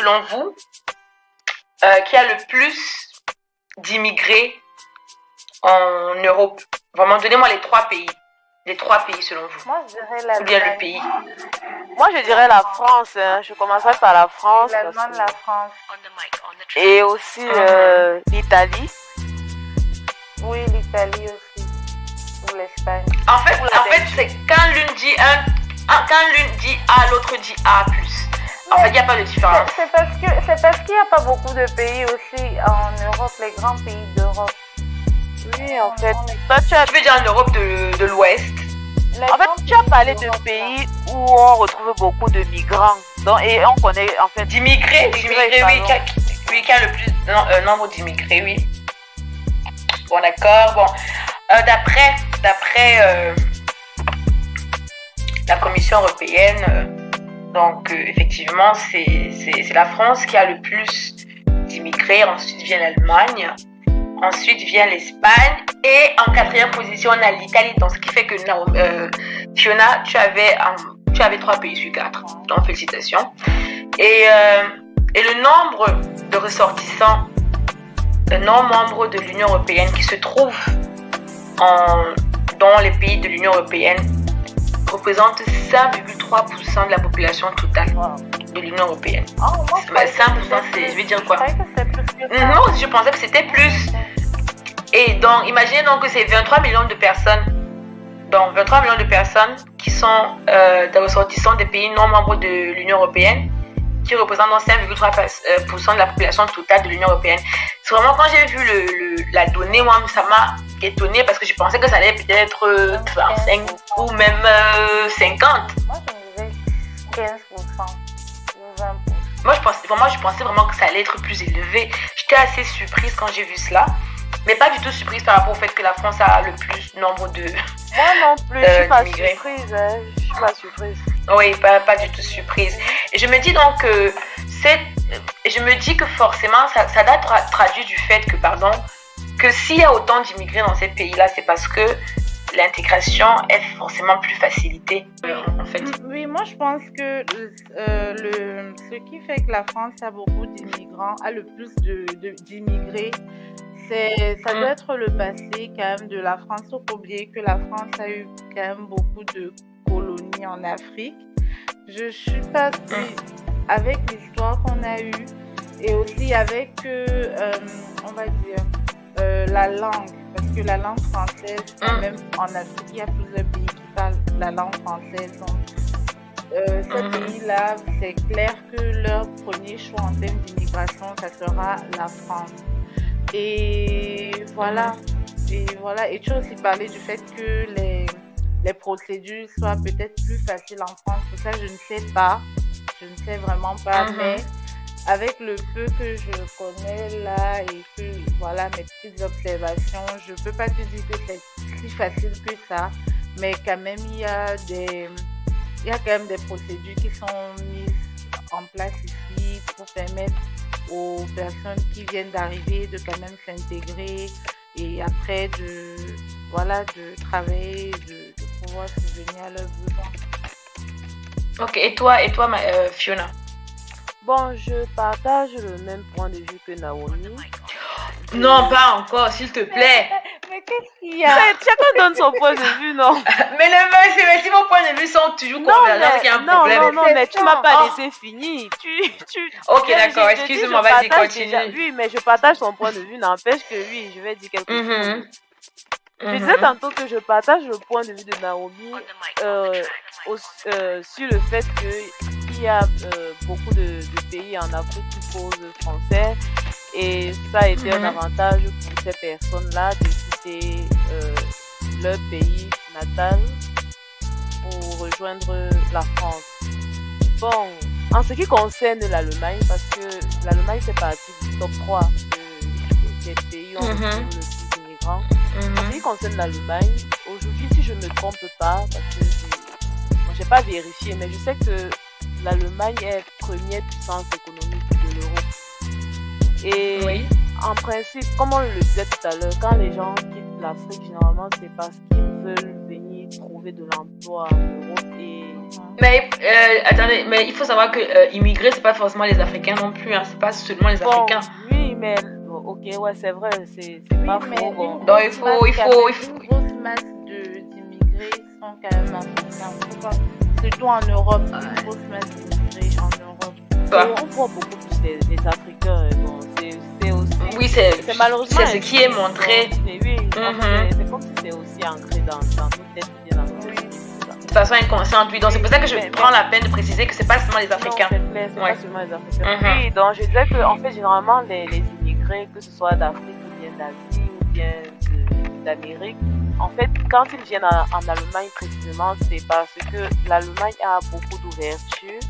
selon vous, qui a le plus d'immigrés en Europe? Vraiment, donnez-moi les 3 pays. Les 3 pays selon vous. Moi, je dirais l'Allemagne. Ou bien le pays. Moi, je dirais la France. Je commencerai par la France. L'Allemagne, la France. Et aussi l'Italie. Oui, l'Italie aussi. Ou l'Espagne. En fait, c'est quand l'une dit A, l'autre dit A+. En fait, il n'y a pas de différence. C'est parce qu'il n'y a pas beaucoup de pays aussi en Europe, les grands pays d'Europe. Oui, en fait. Tu veux dire en Europe de l'Ouest? En fait, tu as parlé de pays où on retrouve beaucoup de migrants. Donc, et on connaît en fait. D'immigrés, oui, qui a le plus nombre d'immigrés, oui. Bon, d'accord. Bon, d'après la Commission européenne, donc effectivement, c'est la France qui a le plus d'immigrés. Ensuite vient l'Allemagne. Ensuite vient l'Espagne. Et en 4e position, on a l'Italie. Donc, ce qui fait que Fiona, tu avais 3 pays sur 4. Donc, félicitations. Et le nombre de ressortissants non membres de l'Union européenne qui se trouvent dans les pays de l'Union européenne représente 5,3% de la population totale de l'Union européenne. 5%, je vais dire quoi? Non, je pensais que c'était plus. Et donc, imaginez donc que c'est 23 millions de personnes. Donc, 23 millions de personnes qui sont des ressortissants des pays non membres de l'Union européenne, qui représentent 5,3% de la population totale de l'Union européenne. C'est vraiment quand j'ai vu la donnée, moi, ça m'a étonnée parce que je pensais que ça allait peut-être 35 ou même 50. Moi, je me disais 15% ou 20%. Moi, je pensais vraiment que ça allait être plus élevé. J'étais assez surprise quand j'ai vu cela. Mais pas du tout surprise par rapport au fait que la France a le plus nombre de Moi non plus, je suis pas surprise. Je suis pas surprise. Oui, pas du tout surprise. Et je me dis donc que forcément, ça doit traduire du fait que s'il y a autant d'immigrés dans ces pays-là, c'est parce que l'intégration est forcément plus facilitée, en fait. Oui, moi je pense que ce qui fait que la France a beaucoup d'immigrants, a le plus d'immigrés, ça doit être le passé quand même de la France. Il faut pas oublier que la France a eu quand même beaucoup de colonies en Afrique. Je suis pas sûre, avec l'histoire qu'on a eue et aussi avec, on va dire, la langue. Parce que la langue française, quand même, en Afrique, il y a plusieurs pays qui parlent la langue française. Donc, ces pays-là, c'est clair que leur premier choix en termes d'immigration, ça sera la France. Et voilà. Et tu as aussi parlé du fait que les procédures soient peut-être plus faciles en France. Pour ça, je ne sais pas. Je ne sais vraiment pas. Mais avec le peu que je connais là et que voilà mes petites observations, je peux pas te dire que c'est si facile que ça, mais quand même il y a quand même des procédures qui sont mises en place ici pour permettre aux personnes qui viennent d'arriver de quand même s'intégrer et après de travailler, de pouvoir subvenir à leurs besoins. Ok, et toi Fiona? Bon, je partage le même point de vue que Naomi. Non, pas encore, s'il te plaît. Mais qu'est-ce qu'il y a? Chacun donne son point de vue, non? Mais si vos points de vue sont toujours convergents, c'est qu'il y a un problème. Non, mais tu m'as pas laissé finir. Ok, d'accord, excuse-moi, vas-y, continue. Oui, mais je partage son point de vue, n'empêche que oui, je vais dire quelque chose. Je disais tantôt que je partage le point de vue de Naomi sur le fait qu'il y a beaucoup de pays en Afrique qui posent français et ça a été un avantage pour ces personnes-là de quitter leur pays natal pour rejoindre la France. Bon, en ce qui concerne l'Allemagne, parce que l'Allemagne fait partie du top 3 des pays où on retrouve le plus d'immigrants. En ce qui concerne l'Allemagne, aujourd'hui, si je ne me trompe pas, parce que je n'ai pas vérifié, mais je sais que l'Allemagne est première puissance économique de l'Europe. Et en principe, comme on le disait tout à l'heure, quand les gens quittent l'Afrique, généralement, c'est parce qu'ils veulent venir trouver de l'emploi en Europe. Et Mais attendez, mais il faut savoir que immigrer, c'est pas forcément les Africains non plus, hein, c'est pas seulement les Africains. Oui, mais ok, ouais, c'est vrai, c'est pas faux. Bon. Donc il faut. Une grosse masse d'immigrés sont quand même africains. Surtout en Europe, une grosse masse d'immigrés en Europe. On voit beaucoup plus les Africains. Bon, c'est aussi. Oui, c'est malheureusement. C'est ce qui est montré. Oui, c'est comme si c'est aussi ancré dans nos têtes, bien de façon inconsciente, oui. Donc c'est pour ça que je prends la peine de préciser que c'est pas seulement les Africains. Non, c'est pas seulement les Africains. Oui, donc je disais que en fait généralement les immigrés, que ce soit d'Afrique ou bien d'Asie ou bien d'Amérique, en fait quand ils viennent en Allemagne précisément, c'est parce que l'Allemagne a beaucoup d'ouverture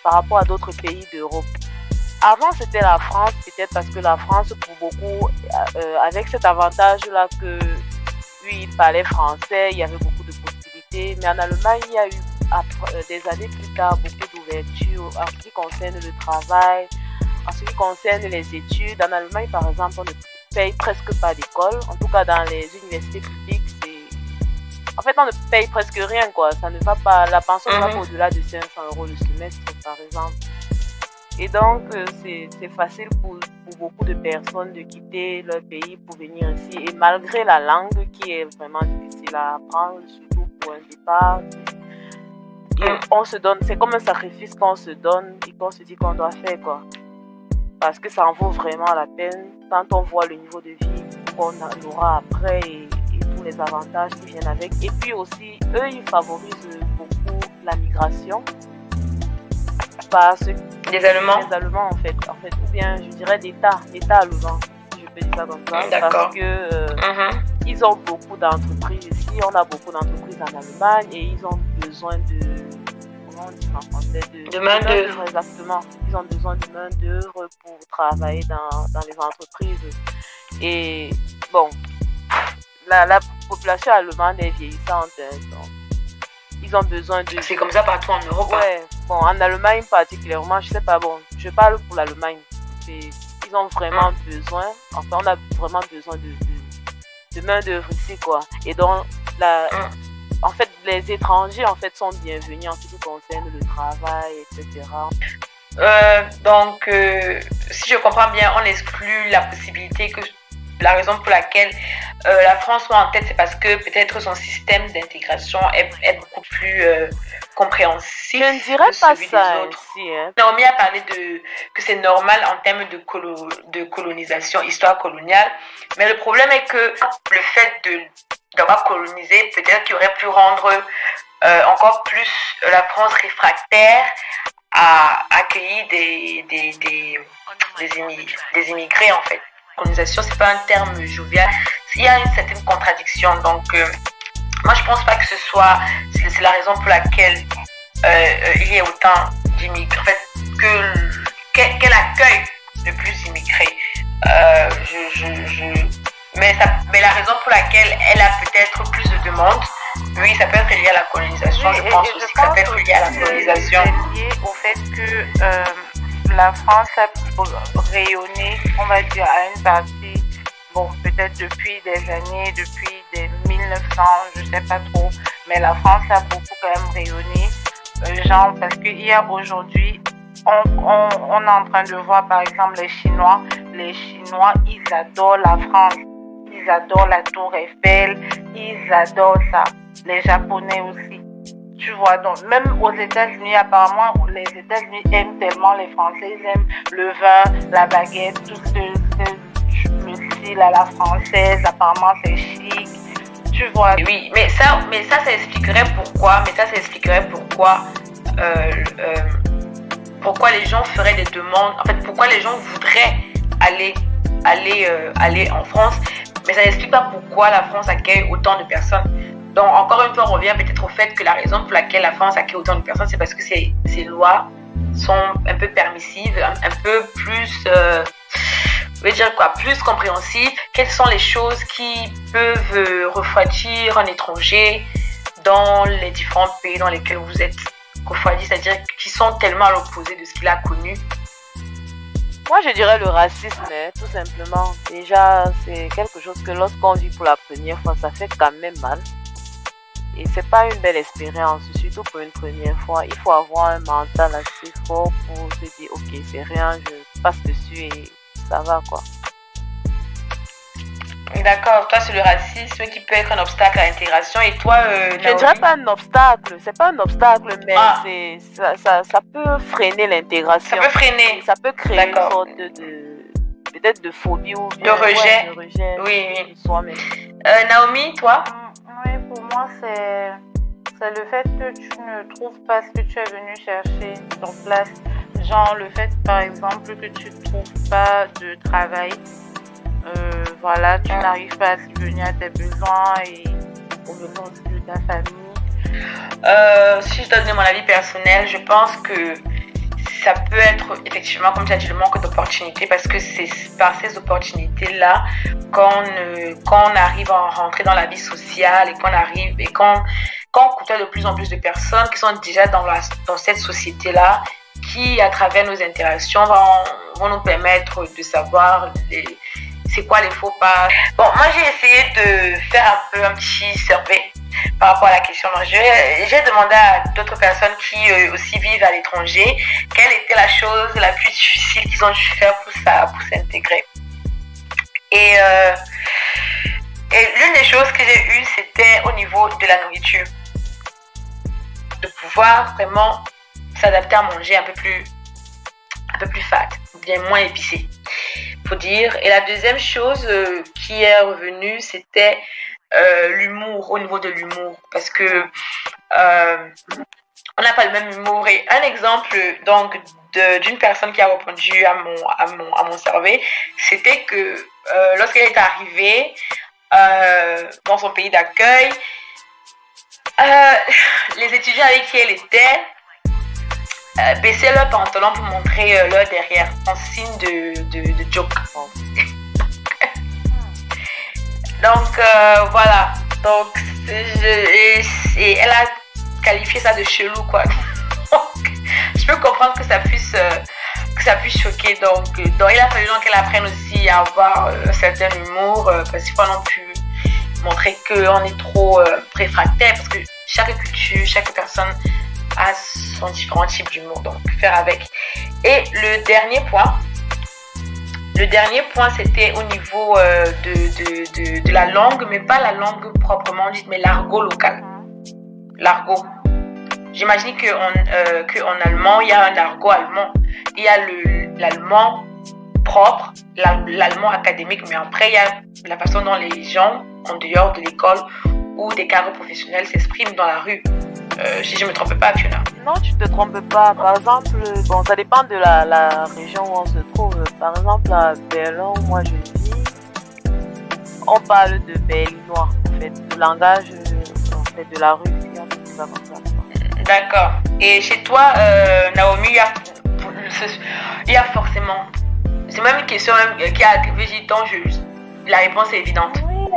par rapport à d'autres pays d'Europe. Avant c'était la France, peut-être parce que la France pour beaucoup avec cet avantage là que oui, il parlait français, il y avait beaucoup de possibilités. Mais en Allemagne, il y a eu, des années plus tard, beaucoup d'ouverture en ce qui concerne le travail, en ce qui concerne les études. En Allemagne, par exemple, on ne paye presque pas d'école. En tout cas, dans les universités publiques, en fait, on ne paye presque rien, quoi. Ça ne va pas, la pension ne va pas au-delà de 500 € le semestre, par exemple. Et donc, c'est facile pour beaucoup de personnes de quitter leur pays pour venir ici. Et malgré la langue qui est vraiment difficile à apprendre, surtout pour un départ, on se donne, c'est comme un sacrifice qu'on se donne et qu'on se dit qu'on doit faire, quoi. Parce que ça en vaut vraiment la peine quand on voit le niveau de vie qu'on aura après et tous les avantages qui viennent avec. Et puis aussi, eux, ils favorisent beaucoup la migration. Parce que les Allemands, en fait, ou bien je dirais l'État allemand, si je peux dire ça comme ça, parce que ils ont beaucoup d'entreprises ici, on a beaucoup d'entreprises en Allemagne et ils ont besoin de, comment on dit en français, de main d'œuvre. Exactement, ils ont besoin de main d'œuvre pour travailler dans les entreprises. Et bon, la population allemande est vieillissante, donc ils ont besoin de... C'est comme ça partout en Europe. Ouais, bon, en Allemagne particulièrement, je sais pas, bon, je parle pour l'Allemagne. Ils ont vraiment besoin, enfin, on a vraiment besoin de main d'œuvre ici, quoi. Et donc, en fait, les étrangers, en fait, sont bienvenus en ce qui concerne le travail, etc. Donc, si je comprends bien, on exclut la possibilité que la raison pour laquelle la France soit en tête, c'est parce que peut-être son système d'intégration est beaucoup plus compréhensif. Je ne dirais pas ça ainsi. Hein. Naomi a parlé que c'est normal en termes de colonisation, histoire coloniale. Mais le problème est que le fait d'avoir colonisé, peut-être qu'il aurait pu rendre encore plus la France réfractaire à accueillir des immigrés, en fait. Colonisation, c'est pas un terme jovial. Il y a une certaine contradiction. Donc, moi, je pense pas que c'est la raison pour laquelle il y a autant d'immigrés. En fait, qu'elle accueille le plus d'immigrés. Mais la raison pour laquelle elle a peut-être plus de demandes, oui, ça peut être lié à la colonisation. Je pense aussi que ça peut être lié à la colonisation. C'est lié au fait que la France a rayonné, on va dire, à une partie, bon, peut-être depuis des années, depuis des 1900, je sais pas trop, mais la France a beaucoup quand même rayonné, genre, parce qu'il y a aujourd'hui, on est en train de voir, par exemple, les Chinois, ils adorent la France, ils adorent la Tour Eiffel, ils adorent ça, les Japonais aussi. Tu vois, donc même aux États-Unis, apparemment, les États-Unis aiment tellement les Français, ils aiment le vin, la baguette, tout le style à la française, apparemment c'est chic, tu vois. Oui, mais ça expliquerait pourquoi les gens feraient des demandes, en fait, pourquoi les gens voudraient aller en France, mais ça n'explique pas pourquoi la France accueille autant de personnes. Donc, encore une fois, on revient peut-être au fait que la raison pour laquelle la France accueille autant de personnes, c'est parce que ces lois sont un peu permissives, un peu plus, plus compréhensives. Quelles sont les choses qui peuvent refroidir un étranger dans les différents pays dans lesquels vous êtes refroidi, c'est-à-dire qui sont tellement à l'opposé de ce qu'il a connu? Moi, je dirais le racisme, tout simplement. Déjà, c'est quelque chose que lorsqu'on vit pour la première fois, ça fait quand même mal. Et c'est pas une belle expérience, surtout pour une première fois. Il faut avoir un mental assez fort pour se dire ok, c'est rien, je passe dessus et ça va quoi. D'accord, toi c'est le racisme qui peut être un obstacle à l'intégration et toi je ne dirais pas un obstacle, c'est pas un obstacle mais ça peut freiner l'intégration. Ça peut freiner. Ça peut créer une sorte peut-être de phobie ou de rejet. Oui. Soi-même. Naomi, toi? Oui, pour moi c'est le fait que tu ne trouves pas ce que tu es venu chercher sur place. Genre le fait par exemple que tu ne trouves pas de travail. Voilà, tu n'arrives pas à subvenir à tes besoins et aux besoins de ta famille. Si je donne mon avis personnel, je pense que ça peut être effectivement, comme tu as dit, le manque d'opportunités parce que c'est par ces opportunités-là qu'on arrive à rentrer dans la vie sociale et qu'on côtoie de plus en plus de personnes qui sont déjà dans cette société-là qui, à travers nos interactions, vont nous permettre de savoir c'est quoi les faux pas. Bon, moi j'ai essayé de faire un petit survey par rapport à la question. Donc, j'ai demandé à d'autres personnes qui aussi vivent à l'étranger quelle était la chose la plus difficile qu'ils ont dû faire pour s'intégrer. Et l'une des choses que j'ai eues, c'était au niveau de la nourriture. De pouvoir vraiment s'adapter à manger un peu plus fat, bien moins épicé. Faut dire. Et la deuxième chose qui est revenue, c'était l'humour, au niveau de l'humour, parce que on n'a pas le même humour. Et un exemple donc d'une personne qui a répondu à mon survey, c'était que lorsqu'elle est arrivée dans son pays d'accueil, les étudiants avec qui elle était baissaient leur pantalon pour montrer leur derrière en signe de joke. Donc voilà. Donc et elle a qualifié ça de chelou quoi. Donc je peux comprendre que ça puisse choquer. Donc il a fallu qu'elle apprenne aussi à avoir un certain humour parce qu'il faut non plus montrer qu'on est trop réfractaire parce que chaque culture, chaque personne a son différent type d'humour, donc faire avec. Et le dernier point, c'était au niveau de la langue, mais pas la langue proprement dite, mais l'argot local. L'argot. J'imagine qu'en allemand, il y a un argot allemand. Il y a l'allemand propre, l'allemand académique, mais après, il y a la façon dont les gens, en dehors de l'école ou des cadres professionnels, s'expriment dans la rue. Si je ne me trompe pas, Fiona. Non, tu ne te trompes pas. Par exemple, bon, ça dépend de la région où on se trouve. Par exemple, à Berlin, où moi je vis, on parle de berlinois, en fait, le langage en fait, de la rue. Ça comme ça. D'accord. Et chez toi, Naomi, il y a forcément... C'est même une question qui a arrivé tant juste. La réponse est évidente. Oui,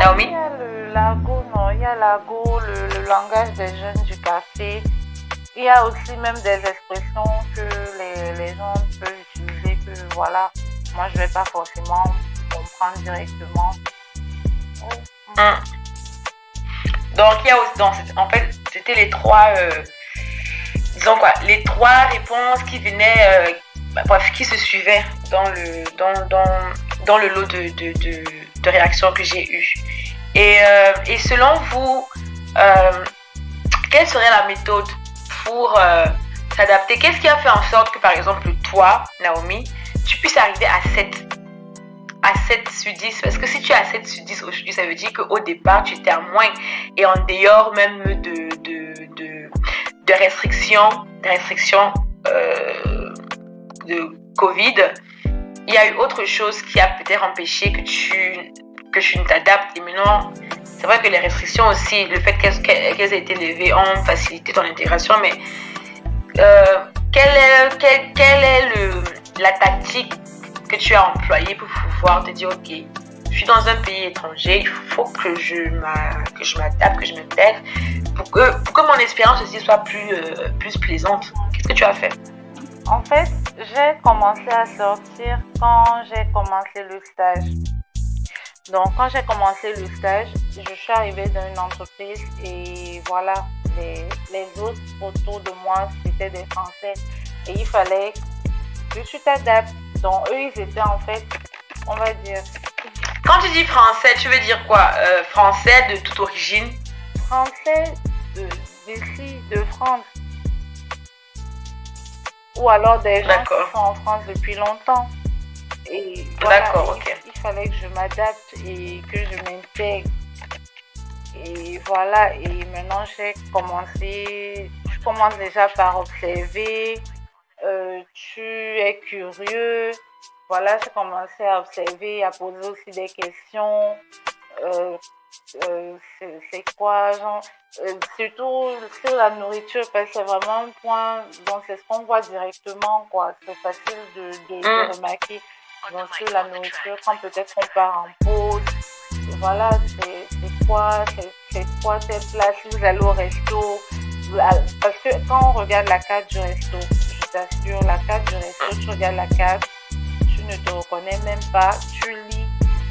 Naomi? Il y a l'argot, non, il y a l'argot, le langage des jeunes du quartier. Il y a aussi même des expressions que les gens peuvent utiliser que voilà, moi je vais pas forcément comprendre directement. Donc il y a aussi, en fait, c'était les trois, les trois réponses qui venaient, qui se suivaient dans le lot de réactions que j'ai eues. Et selon vous, quelle serait la méthode pour s'adapter? Qu'est-ce qui a fait en sorte que, par exemple, toi, Naomi, tu puisses arriver à 7 sur 10? Parce que si tu es à 7 sur 10 aujourd'hui, ça veut dire qu'au départ, tu étais à moins. Et en dehors même de restrictions de Covid, il y a eu autre chose qui a peut-être empêché que tu ne t'adaptes. Et maintenant, c'est vrai que les restrictions aussi, le fait qu'elles aient été levées ont facilité ton intégration, mais quelle est la tactique que tu as employée pour pouvoir te dire, ok, je suis dans un pays étranger, il faut que je m'adapte, que je m'intègre, pour que mon expérience aussi soit plus plaisante. Qu'est-ce que tu as fait? En fait, j'ai commencé à sortir quand j'ai commencé le stage. Donc, quand j'ai commencé le stage, je suis arrivée dans une entreprise et voilà, les autres autour de moi, c'était des Français. Et il fallait que tu t'adaptes. Donc, eux, ils étaient en fait, on va dire... Quand tu dis français, tu veux dire quoi? Français de toute origine? Français d'ici, de France. Ou alors des gens qui sont en France depuis longtemps. Et voilà, d'accord, ok. Il fallait que je m'adapte et que je m'intègre. Et voilà, et maintenant je commence déjà par observer. Tu es curieux. Voilà, j'ai commencé à observer, à poser aussi des questions. C'est quoi, genre, surtout sur la nourriture, parce que c'est vraiment un point, donc c'est ce qu'on voit directement, quoi. C'est facile de remarquer. Donc sur la nourriture, quand peut-être on part en pause, voilà, c'est quoi tel plat, si vous allez au resto, parce que quand on regarde la carte du resto, je t'assure, la carte du resto, tu regardes la carte, tu ne te reconnais même pas, tu lis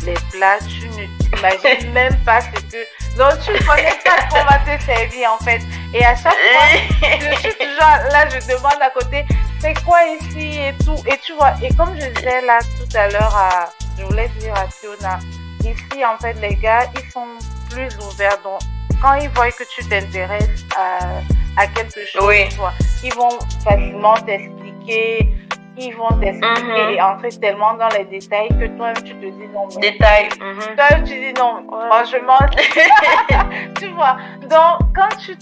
les plats, tu ne t'imagines même pas ce que... Donc, tu ne connais pas ce qu'on va te servir, en fait. Et à chaque fois, je suis toujours là, je demande à côté, c'est quoi ici et tout. Et tu vois, et comme je disais là tout à l'heure, je voulais dire à Fiona, ici, en fait, les gars, ils sont plus ouverts. Donc, quand ils voient que tu t'intéresses à quelque chose, tu vois, ils vont facilement t'expliquer. Ils vont t'expliquer et entrer tellement dans les détails que toi-même tu te dis non. Détails. Toi tu dis non, franchement. Tu vois. Donc, quand tu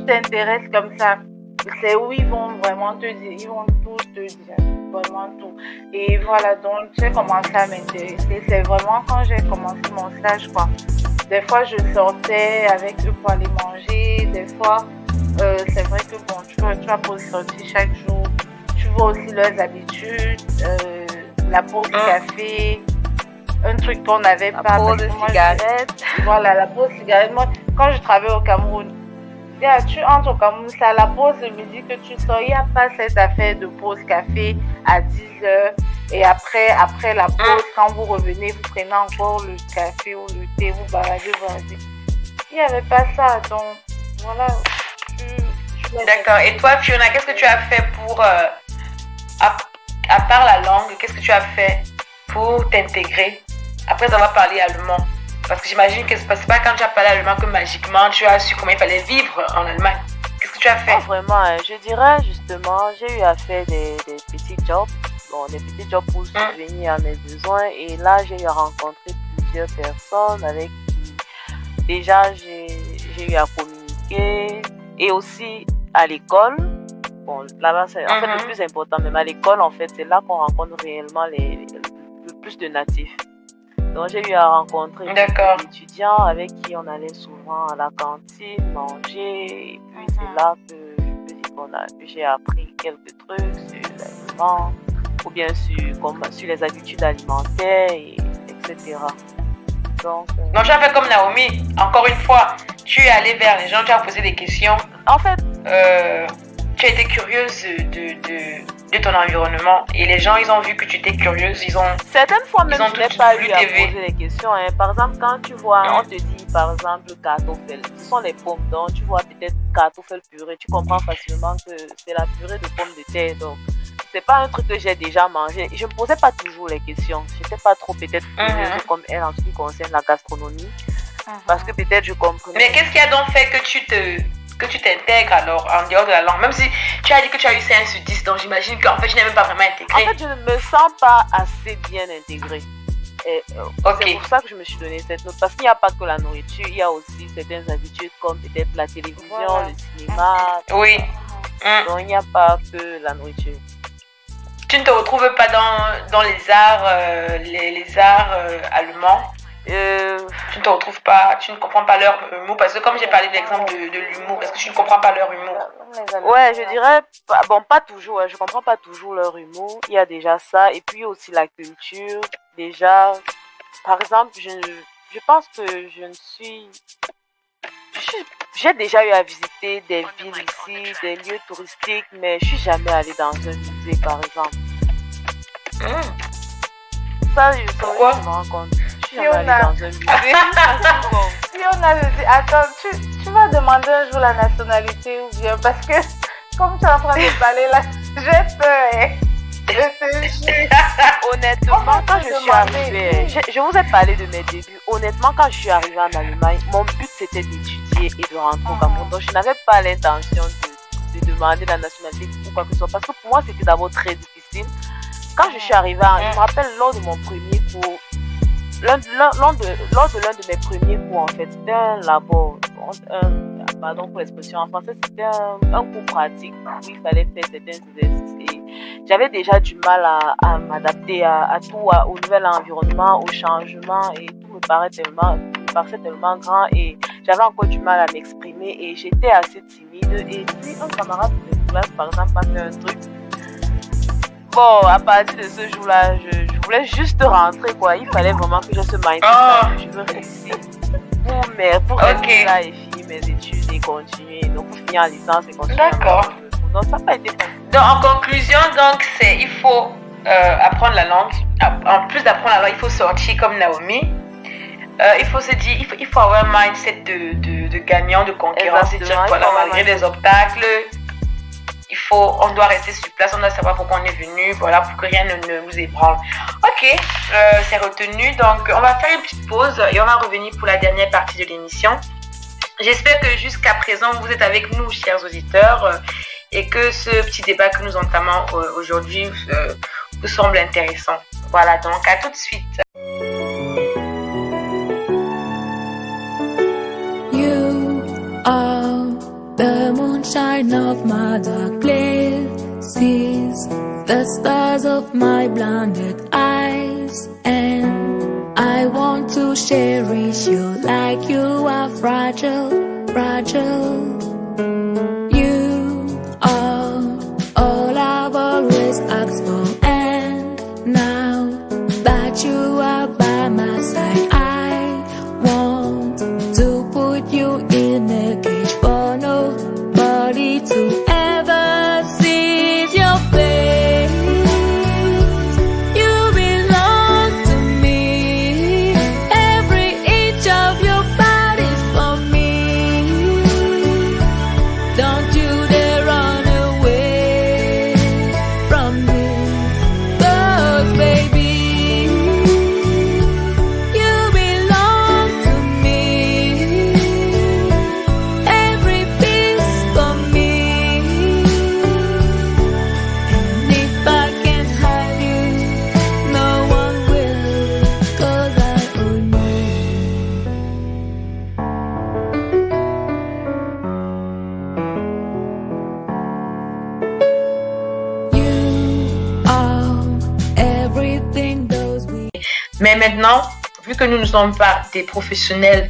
t'intéresses comme ça, c'est où ils vont vraiment te dire, ils vont tout te dire, vraiment tout. Et voilà, donc j'ai commencé à m'intéresser. C'est vraiment quand j'ai commencé mon stage, quoi. Des fois, je sortais avec eux pour aller manger. Des fois, c'est vrai que bon, tu vas pas sortir chaque jour. Tu vois aussi leurs habitudes, la pause café, un truc qu'on n'avait pas. La pause de cigarette. Voilà, la pause cigarette. Moi, quand je travaillais au Cameroun, tu entres au Cameroun, c'est à la pause de midi que tu sors. Il n'y a pas cette affaire de pause café à 10h. Et après la pause, quand vous revenez, vous prenez encore le café ou le thé, vous baladez, il n'y avait pas ça. Donc, voilà. D'accord. Et toi, Fiona, qu'est-ce que tu as fait pour... à part la langue, qu'est-ce que tu as fait pour t'intégrer après avoir parlé allemand? Parce que j'imagine que c'est pas quand tu as parlé allemand que magiquement tu as su comment il fallait vivre en Allemagne. Qu'est-ce que tu as fait? Oh, vraiment, je dirais justement, j'ai eu à faire des petits jobs, des petits jobs pour subvenir à mes besoins. Et là, j'ai eu à rencontrer plusieurs personnes avec qui déjà j'ai eu à communiquer. Et aussi à l'école. Bon, là-bas, c'est en fait le plus important, même à l'école, en fait, c'est là qu'on rencontre réellement le plus de natifs. Donc, j'ai eu à rencontrer des étudiants avec qui on allait souvent à la cantine manger. Et puis, c'est là que je peux dire que j'ai appris quelques trucs sur l'aliment, ou bien sur les habitudes alimentaires, etc. Donc, tu as fait comme Naomi. Encore une fois, tu es allée vers les gens, tu as posé des questions. En fait, tu as été curieuse de ton environnement et les gens, ils ont vu que tu étais curieuse. Certaines fois même, je n'ai pas eu à poser des questions. Hein. Par exemple, quand tu vois, on te dit, par exemple, kartoffel, ce sont les pommes. Donc, tu vois peut-être kartoffel purée. Tu comprends facilement que c'est la purée de pommes de terre. Donc, c'est pas un truc que j'ai déjà mangé. Je me posais pas toujours les questions. J'étais pas trop peut-être curieuse comme elle en ce qui concerne la gastronomie. Parce que peut-être je comprenais. Mais qu'est-ce qui a donc fait que tu t'intègres alors en dehors de la langue? Même si tu as dit que tu as eu 5 sur 10, donc j'imagine qu'en fait tu n'es même pas vraiment intégrée. En fait, je ne me sens pas assez bien intégrée. C'est pour ça que je me suis donné cette note. Parce qu'il n'y a pas que la nourriture, il y a aussi certaines habitudes comme peut-être la télévision, le cinéma. Oui. Donc il n'y a pas que la nourriture. Tu ne te retrouves pas dans les arts, les arts allemands? Tu ne te retrouves pas, tu ne comprends pas leur humour? Parce que comme j'ai parlé de l'exemple de l'humour, est-ce que tu ne comprends pas leur humour? Ouais, je dirais, pas toujours, je comprends pas toujours leur humour. Il y a déjà ça, et puis aussi la culture. Déjà, par exemple, je pense que j'ai déjà eu à visiter des villes ici, des lieux touristiques, mais je suis jamais allée dans un musée, par exemple. Ça, pourquoi? je me rends compte. Je suis jamais allée dans un musée. Fiona, je dis, attends, tu vas demander un jour la nationalité ou bien parce que comme tu es en train de parler là, j'ai peur. Hein. Honnêtement, quand je suis arrivée, je vous ai parlé de mes débuts. Honnêtement, quand je suis arrivée en Allemagne, mon but c'était d'étudier et de rentrer au Cameroun. Donc, je n'avais pas l'intention de demander la nationalité ou quoi que ce soit. Parce que pour moi, c'était d'abord très difficile. Quand je suis arrivée, je me rappelle lors de mon premier cours, lors de l'un de mes premiers cours, en fait, c'était un labo, pardon pour l'expression en français, c'était un cours pratique où il fallait faire certains exercices. Et j'avais déjà du mal à m'adapter à tout, au nouvel environnement, au changement, et tout me paraissait tellement grand et j'avais encore du mal à m'exprimer et j'étais assez timide. Et puis un camarade de classe, par exemple, a fait un truc. Bon, à partir de ce jour-là, je voulais juste rentrer, quoi. Il fallait vraiment que je se mindset que je veux réussir pour rester là et finir mes études et continuer. Donc, pour finir en licence et continuer. D'accord. Donc, ça n'a pas été facile. Donc, en conclusion, donc, il faut apprendre la langue. En plus d'apprendre la langue, il faut sortir comme Naomi. Il faut se dire, il faut avoir un mindset de gagnant, de conquérant. C'est dire, voilà, malgré les obstacles. On doit rester sur place, on doit savoir pourquoi on est venu, voilà, pour que rien ne nous ébranle. Ok, c'est retenu. Donc, on va faire une petite pause et on va revenir pour la dernière partie de l'émission. J'espère que jusqu'à présent, vous êtes avec nous, chers auditeurs, et que ce petit débat que nous entamons aujourd'hui vous semble intéressant. Voilà, donc à tout de suite. You are the moonshine of my dark places, the stars of my blinded eyes, and I want to cherish you like you are fragile, fragile. You are all I've always asked for, and now that you are by my side, I want to put you in a cage for nobody to ever see your face. You belong to me. Every inch of your body's for me. Don't you dare run away from this, 'cause baby, you belong to me. Every piece for me. And if I can't have you, no one will, 'cause I own you. You are everything those we. Mais maintenant, vu que nous ne sommes pas des professionnels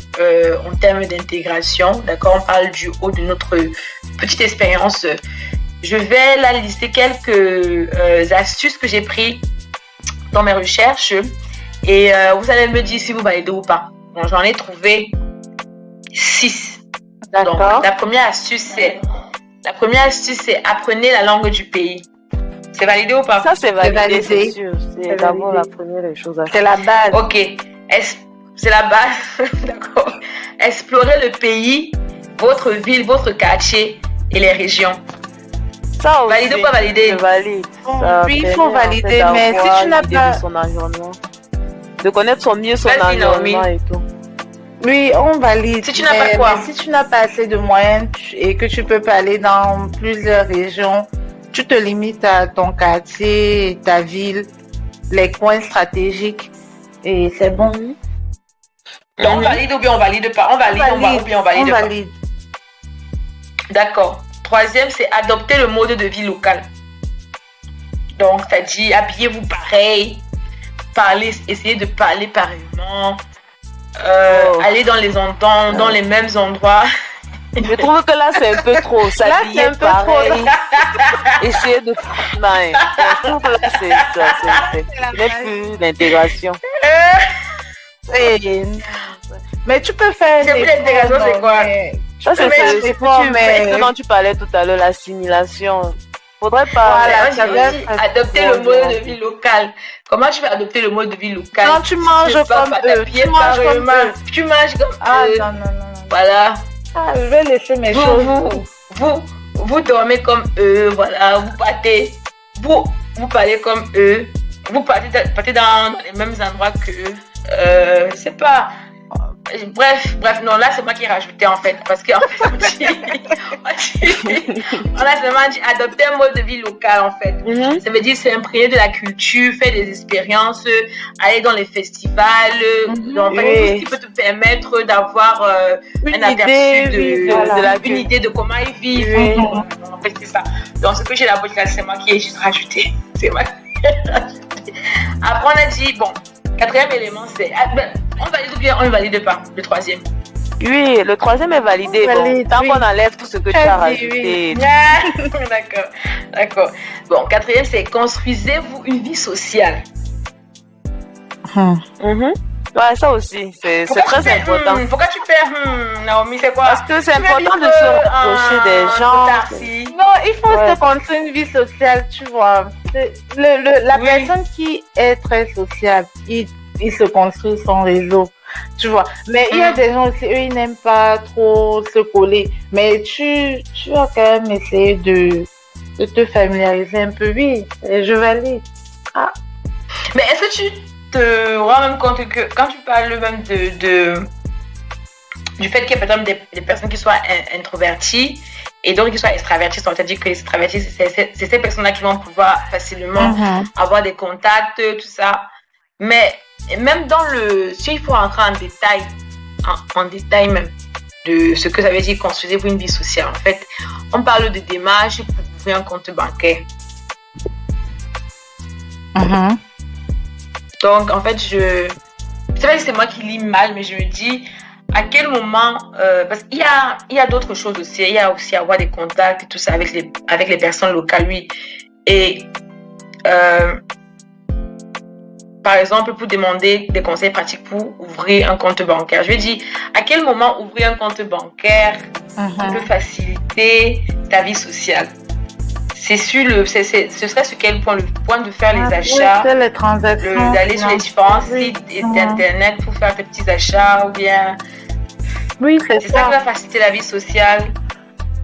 en termes d'intégration, d'accord, on parle du haut de notre petite expérience, je vais là lister quelques astuces que j'ai prises dans mes recherches et vous allez me dire si vous validez ou pas. Bon, j'en ai trouvé 6. Donc, D'accord. la première astuce, c'est apprenez la langue du pays. C'est validé ou pas? Ça, c'est validé, validé. c'est sûr. C'est d'abord la première des choses à faire. C'est la base. Ok, c'est la base. D'accord. Explorez le pays, votre ville, votre quartier et les régions. Ça aussi, Validé ou pas validé? je valide. Bon, Ça oui, il permet, faut en fait, valider, mais si d'avoir tu n'as une idée pas- de son environnement, de connaître mieux son Vas-y, environnement Naomi. et tout. Oui, on valide. Si tu n'as pas quoi? mais si tu n'as pas assez de moyens et que tu peux pas aller dans plusieurs régions, tu te limites à ton quartier, ta ville, les coins stratégiques et c'est bon. Donc, on valide ou bien on valide pas? On valide ou bien on valide pas? valide. D'accord. Troisième, c'est adopter le mode de vie local. Donc, c'est-à-dire habillez-vous pareil, essayez de parler pareillement, aller dans les mêmes endroits. Je trouve que là, c'est un peu trop. Là, c'est S'habiller un peu pareil. trop. Essayer de... Non, je trouve que là, c'est plus l'intégration. Mais tu peux faire C'est plus l'intégration, c'est quoi? Ça, c'est Mais ce c'est fort, mais- dont tu parlais tout à l'heure, l'assimilation. Faudrait pas. Voilà, adopter le mode de vie local. Comment tu vas adopter le mode de vie local? Non, tu manges comme eux. Tu manges comme eux. Non. Voilà. Je vais laisser mes choses. Vous dormez comme eux, voilà. Vous partez. Vous parlez comme eux. Vous partez dans les mêmes endroits qu'eux. Je sais pas. Bref, non, là c'est moi qui ai rajouté en fait, parce qu'en fait, on a seulement dit adopter un mode de vie local en fait. Ça veut dire s'imprégner de la culture, faire des expériences, aller dans les festivals, donc, tout ce qui peut te permettre d'avoir un aperçu une idée de comment ils vivent. En fait, c'est ça. Donc, ce que j'ai là-bas, c'est moi qui ai juste rajouté. C'est moi qui ai rajouté. Après, on a dit, bon, quatrième élément, c'est on valide ou bien on ne valide pas le troisième? Oui, le troisième est validé. Tant qu'on enlève tout ce que tu as rajouté. D'accord. Bon, quatrième, c'est construisez-vous une vie sociale. Ouais, ça aussi, c'est très important. Pourquoi tu fais Naomi, c'est quoi? Parce que c'est important de se rapprocher des gens. Non, il faut se construire une vie sociale, tu vois. La personne qui est très sociable, il se construit son réseau, tu vois. Mais il y a des gens aussi, eux, ils n'aiment pas trop se coller. Mais tu vas quand même essayer de te familiariser un peu. Oui, je valide. Mais est-ce que tu te rends même compte que quand tu parles même du fait qu'il y a par exemple des personnes qui soient introverties et d'autres qui soient extraverties, c'est-à-dire que les extravertis, c'est ces personnes-là qui vont pouvoir facilement avoir des contacts, tout ça. Mais même si il faut entrer en détail même de ce que ça veut dire construisez-vous une vie sociale. En fait, on parle de démarches pour ouvrir un compte bancaire. Donc, en fait, c'est vrai que c'est moi qui lis mal, mais je me dis à quel moment, parce qu'il y a d'autres choses aussi. Il y a aussi avoir des contacts et tout ça avec les personnes locales, oui. Et par exemple, pour demander des conseils pratiques pour ouvrir un compte bancaire. Je veux dire, à quel moment ouvrir un compte bancaire peut faciliter ta vie sociale? Ce serait sur quel point? Le point de faire les achats, les transactions, d'aller sur les différents sites d'internet pour faire tes petits achats, ou bien... Oui, c'est ça qui va faciliter la vie sociale.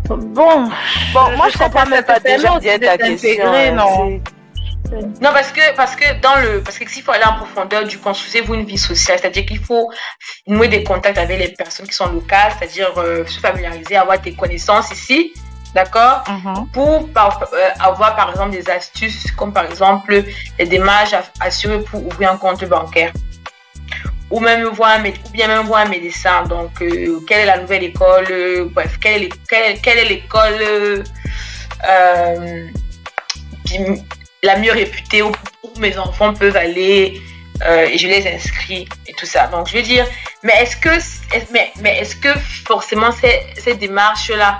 Bon, moi je comprends même pas déjà bien ta question. Non, parce que s'il faut aller en profondeur du construisez-vous une vie sociale, c'est-à-dire qu'il faut nouer des contacts avec les personnes qui sont locales, c'est-à-dire se familiariser, avoir des connaissances ici, d'accord, pour avoir par exemple des astuces comme par exemple les démarches assurées pour ouvrir un compte bancaire, ou même voir un médecin. Donc quelle est la nouvelle école, bref, quelle est l'école la mieux réputée où mes enfants peuvent aller et je les inscris et tout ça. Donc je veux dire, mais est-ce que forcément ces démarches-là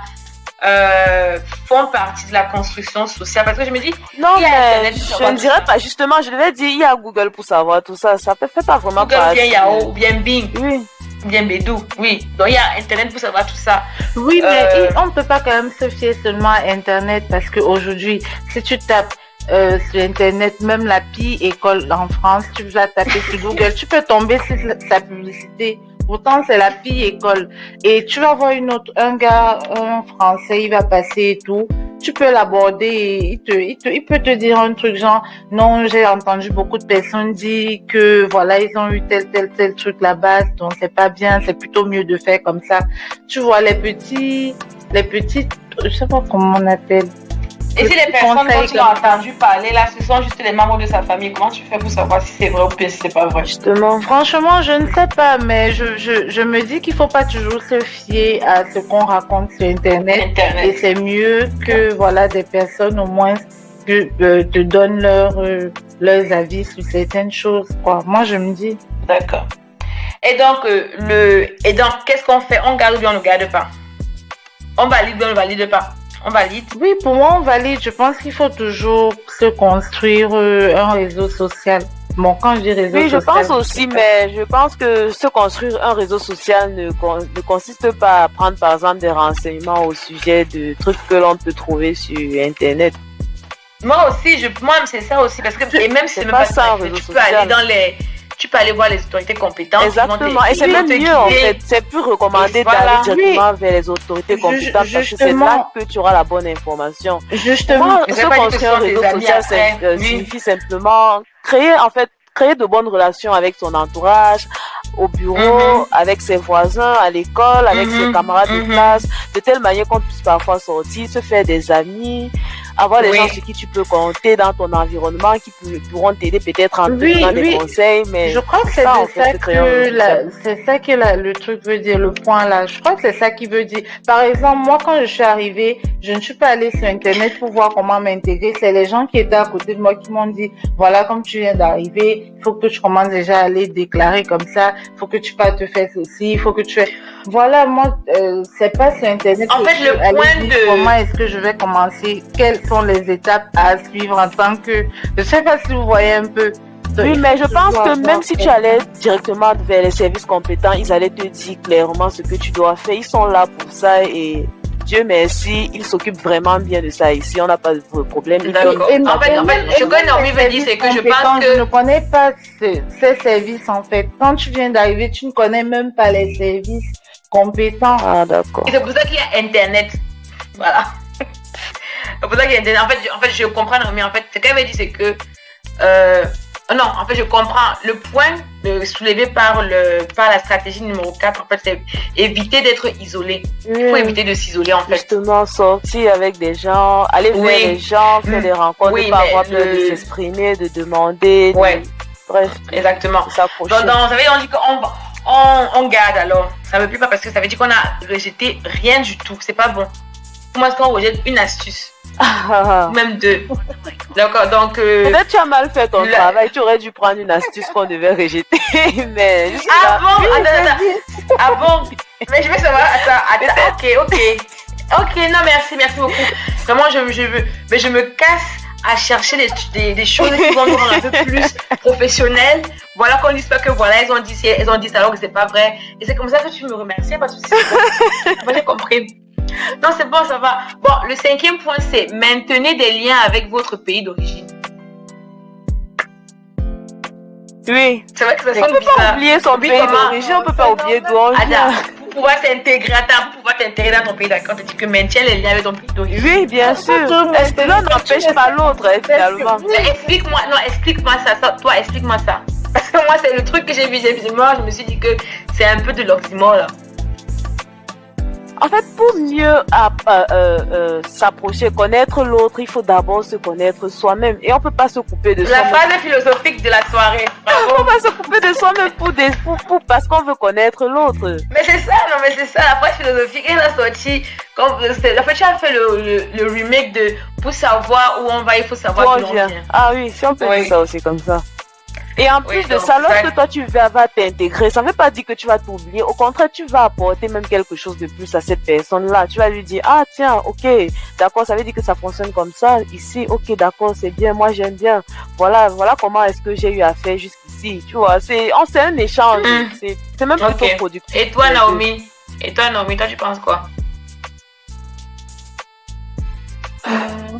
font partie de la construction sociale? Parce que je me dis, non, mais je ne dirais pas, justement, je devais dire, il y a Google pour savoir tout ça. Ça fait pas vraiment Google, partie. Bien Yahoo, ou bien Bing. Oui. Bien Bédou, oui. Donc il y a Internet pour savoir tout ça. Oui, mais on ne peut pas quand même se fier seulement à Internet, parce qu'aujourd'hui, si tu tapes sur Internet, même la pire école en France, tu vas taper sur Google, tu peux tomber sur sa publicité. Pourtant, c'est la pire école. Et tu vas voir un gars, un Français, il va passer et tout. Tu peux l'aborder et il peut te dire un truc genre, non, j'ai entendu beaucoup de personnes dire que voilà, ils ont eu tel truc là-bas, donc c'est pas bien, c'est plutôt mieux de faire comme ça. Tu vois, les petites, je sais pas comment on appelle. Et si les personnes dont tu as entendu parler là, ce sont juste les membres de sa famille, comment tu fais pour savoir si c'est vrai ou si c'est pas vrai? Justement. Franchement, je ne sais pas, mais je me dis qu'il faut pas toujours se fier à ce qu'on raconte sur Internet. Et c'est mieux que voilà des personnes au moins te donnent leurs avis sur certaines choses, quoi. Moi, je me dis. D'accord. Et donc qu'est-ce qu'on fait? On garde ou bien on ne garde pas? On valide ou bien on ne valide pas? On valide? Oui, pour moi, on valide. Je pense qu'il faut toujours se construire un réseau social. Bon, quand je dis réseau social... Oui, je pense aussi, mais je pense que se construire un réseau social ne consiste pas à prendre, par exemple, des renseignements au sujet de trucs que l'on peut trouver sur Internet. Moi aussi, moi, c'est ça aussi. Parce que, et même si c'est même pas ça, tu peux aller dans les. Tu peux aller voir les autorités compétentes. Exactement. Et c'est même mieux, en fait. C'est plus recommandé d'aller directement vers les autorités compétentes parce que c'est là que tu auras la bonne information. Justement, ce qu'on crée un réseau social signifie simplement créer de bonnes relations avec son entourage, au bureau, avec ses voisins, à l'école, avec ses camarades de classe, de telle manière qu'on puisse parfois sortir, se faire des amis, avoir des gens sur qui tu peux compter dans ton environnement, qui pourront t'aider peut-être en te donnant des conseils. Mais je crois que c'est ça que le truc veut dire, le point là. Je crois que c'est ça qui veut dire. Par exemple, moi, quand je suis arrivée, je ne suis pas allée sur Internet pour voir comment m'intégrer. C'est les gens qui étaient à côté de moi qui m'ont dit, voilà, comme tu viens d'arriver, il faut que tu commences déjà à aller déclarer comme ça, il faut que tu pas te faire ceci, il faut que tu fais... Voilà, moi, c'est pas sur Internet en fait, le point de... Comment est-ce que je vais commencer? Quelles sont les étapes à suivre en tant que... Je sais pas si vous voyez un peu. Oui, mais je pense que même si tu allais directement vers les services compétents, ils allaient te dire clairement ce que tu dois faire. Ils sont là pour ça et Dieu merci, ils s'occupent vraiment bien de ça ici. On n'a pas de problème. D'accord. En fait, ce que Naomi veut dire, c'est que je pense que... Je ne connais pas ces services, en fait. Quand tu viens d'arriver, tu ne connais même pas les services compétents. Ah, d'accord. C'est pour ça qu'il y a Internet. Voilà. C'est pour ça qu'il y a Internet. En fait, je comprends, mais en fait, ce qu'elle veut dire, c'est que... non, en fait, je comprends. Le point soulevé par la stratégie numéro 4, en fait, c'est éviter d'être isolé. Il faut éviter de s'isoler, en fait. Justement, sortir avec des gens, aller vers les gens, faire des rencontres, ne pas avoir peur de s'exprimer, de demander. Bref. Exactement. Ça veut dire on dit qu'on garde alors. Ça ne veut plus pas parce que ça veut dire qu'on a rejeté rien du tout. C'est pas bon. Comment est-ce qu'on rejette une astuce? Même deux. D'accord, donc... Peut-être tu as mal fait ton travail, tu aurais dû prendre une astuce qu'on devait rejeter, mais... Ah bon? Mais je vais savoir, attends, ok, non, merci beaucoup. Vraiment, je me casse à chercher des choses qui vont nous rendre un peu plus professionnels. Voilà qu'on dise pas que voilà, elles ont dit ça alors que c'est pas vrai. Et c'est comme ça que tu me remercies, parce que c'est bon. Moi, j'ai compris. Non, c'est bon, ça va. Bon, le 5e point, c'est maintenir des liens avec votre pays d'origine. Oui. C'est vrai que ça sonne bizarre. On peut pas oublier son pays d'origine, on peut pas oublier d'où on vient. Pour pouvoir t'intégrer dans ton pays d'accord, tu dis que maintiens les liens avec ton pays d'origine. Oui, bien sûr. Est-ce que l'un n'empêche pas l'autre, finalement? Explique-moi ça. Toi, explique-moi ça. Parce que moi, c'est le truc que j'ai vu, moi, je me suis dit que c'est un peu de l'oxymore, là. En fait, pour mieux s'approcher, connaître l'autre, il faut d'abord se connaître soi-même. Et on peut pas se couper de soi-même. La phase philosophique de la soirée. On peut pas se couper de soi-même parce qu'on veut connaître l'autre. Mais c'est ça, la phase philosophique. Elle a sorti, en fait, tu as fait le remake de pour savoir où on va, il faut savoir d'où on vient. Ah oui, si on peut dire ça aussi comme ça. Et en plus de ça, lorsque toi tu vas t'intégrer, ça ne veut pas dire que tu vas t'oublier. Au contraire, tu vas apporter même quelque chose de plus à cette personne-là. Tu vas lui dire, ah tiens, ok, d'accord, ça veut dire que ça fonctionne comme ça. Ici, ok, d'accord, c'est bien, moi j'aime bien. Voilà comment est-ce que j'ai eu à faire jusqu'ici. Tu vois, c'est un échange. C'est même plutôt productif. Et toi, Naomi, toi tu penses quoi?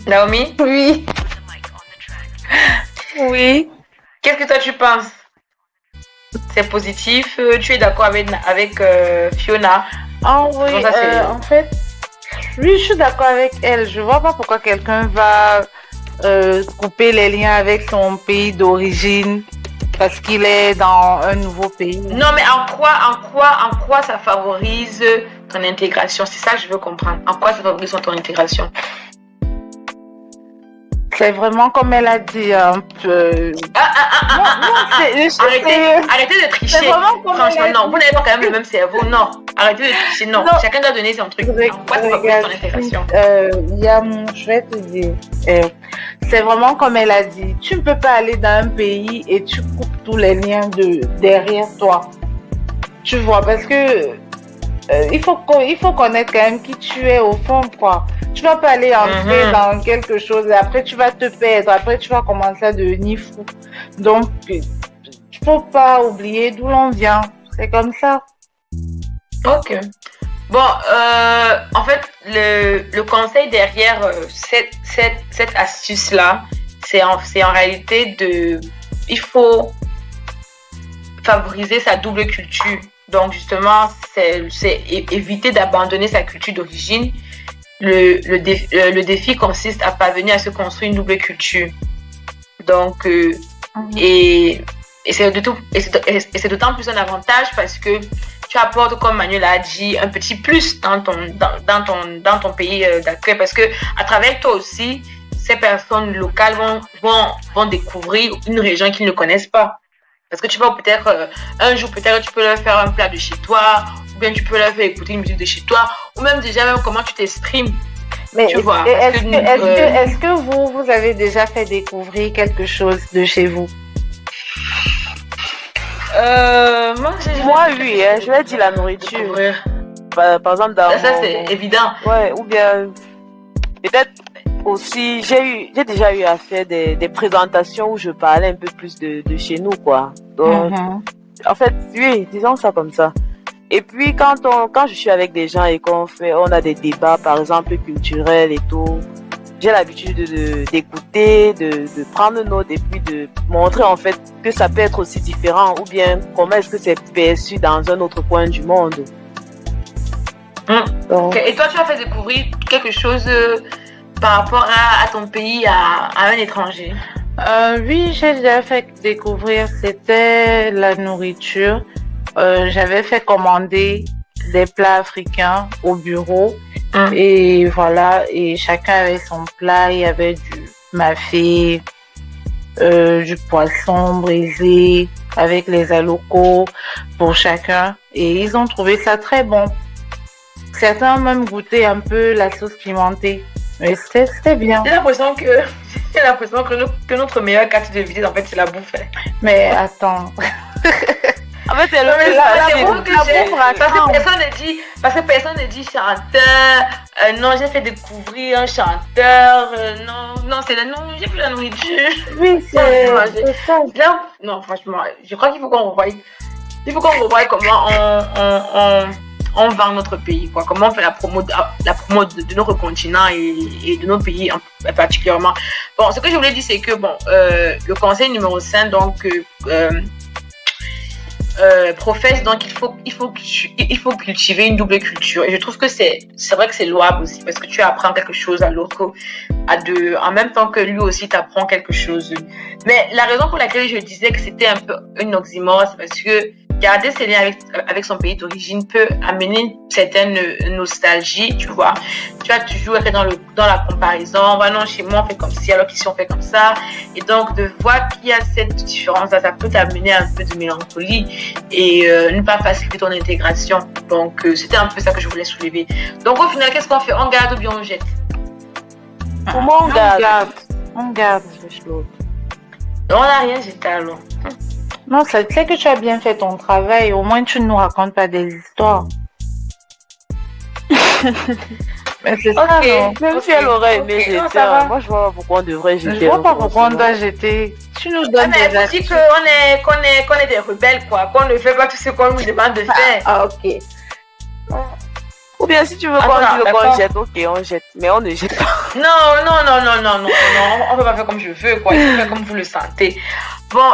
Naomi? Oui. Oui. Qu'est-ce que toi tu penses? C'est positif? Tu es d'accord avec Fiona? Ah oui, en fait, oui, je suis d'accord avec elle. Je vois pas pourquoi quelqu'un va couper les liens avec son pays d'origine parce qu'il est dans un nouveau pays. Non, mais en quoi ça favorise ton intégration? C'est ça que je veux comprendre. En quoi ça favorise ton intégration? C'est vraiment comme elle a dit un peu. Arrêtez de tricher. Franchement, non, vous n'avez pas quand même le même cerveau. Non, arrêtez de tricher. Non, chacun doit donner son truc. Pourquoi c'est pas pour ton intégration? Je vais te dire. C'est vraiment comme elle a dit. Tu ne peux pas aller dans un pays et tu coupes tous les liens derrière toi. Tu vois, parce que il faut connaître quand même qui tu es au fond, quoi. Tu vas pas aller entrer dans quelque chose et après tu vas te perdre, après tu vas commencer à devenir fou. Donc, il faut pas oublier d'où l'on vient. C'est comme ça. Ok. Bon, en fait, le conseil derrière cette astuce-là, c'est en réalité il faut favoriser sa double culture. Donc, justement, c'est éviter d'abandonner sa culture d'origine. Le défi consiste à parvenir à se construire une double culture. Donc, et c'est d'autant plus un avantage parce que tu apportes, comme Manuel a dit, un petit plus dans ton pays d'accueil, parce que à travers toi aussi, ces personnes locales vont découvrir une région qu'ils ne connaissent pas. Parce que tu vas peut-être, un jour, peut-être tu peux leur faire un plat de chez toi, ou bien tu peux leur faire écouter une musique de chez toi, ou même déjà même comment tu t'exprimes. Mais est-ce que vous avez déjà fait découvrir quelque chose de chez vous? Moi, oui, je vais dire la nourriture. Par exemple, ça c'est évident. Ouais, ou bien peut-être aussi, j'ai déjà eu à faire des présentations où je parlais un peu plus de chez nous, quoi. Donc, en fait, oui, disons ça comme ça. Et puis, quand je suis avec des gens et on a des débats, par exemple, culturels et tout, j'ai l'habitude d'écouter, de prendre note et puis de montrer, en fait, que ça peut être aussi différent ou bien comment est-ce que c'est perçu dans un autre coin du monde. Donc, et toi, tu as fait découvrir quelque chose par rapport à ton pays à un étranger? Oui, j'ai déjà fait découvrir, c'était la nourriture. J'avais fait commander des plats africains au bureau et voilà, et chacun avait son plat. Il y avait du mafé, du poisson brisé avec les alocos pour chacun, et ils ont trouvé ça très bon. Certains ont même goûté un peu la sauce pimentée. Mais c'était bien. J'ai l'impression que notre meilleure carte de visite, en fait, c'est la bouffe. Mais attends. En fait, c'est la bouffe. Parce que personne ne dit chanteur. Non, j'ai fait découvrir un chanteur. Non, j'ai fait la nourriture. Oui, c'est ça. Non, franchement, je crois qu'il faut qu'on revoie. Comment on vend notre pays, quoi. Comment on fait la promo de notre continent et de nos pays particulièrement. Bon, ce que je voulais dire, c'est que le conseil numéro 5, donc professe, donc il faut cultiver une double culture, et je trouve que c'est vrai que c'est louable aussi, parce que tu apprends quelque chose à l'autre en même temps que lui aussi t'apprend quelque chose. Mais la raison pour laquelle je disais que c'était un peu une oxymore, c'est parce que garder ses liens avec son pays d'origine peut amener une certaine nostalgie, tu vois. Tu vas toujours être dans la comparaison. Non, chez moi on fait comme ci, alors qu'ici on fait comme ça. Et donc de voir qu'il y a cette différence-là, ça peut t'amener un peu de mélancolie et ne pas faciliter ton intégration. Donc c'était un peu ça que je voulais soulever. Donc au final, qu'est-ce qu'on fait? On garde ou bien on jette? Pour moi, on garde. On n'a rien jeté alors. Non, c'est que tu as bien fait ton travail. Au moins, tu ne nous racontes pas des histoires. Mais c'est ça, non? Même si elle aurait aimé jeter, moi je vois pourquoi on devrait jeter. Je vois pas pourquoi on doit jeter. Tu nous donnes des astuces. Qu'on est des rebelles, quoi. Qu'on ne fait pas tout ce qu'on nous demande de faire. Ah, ok. Ou bien si tu veux qu'on jette, ok, on jette. Mais on ne jette pas. Non. On peut pas faire comme je veux, quoi. Il faut faire comme vous le sentez. Bon,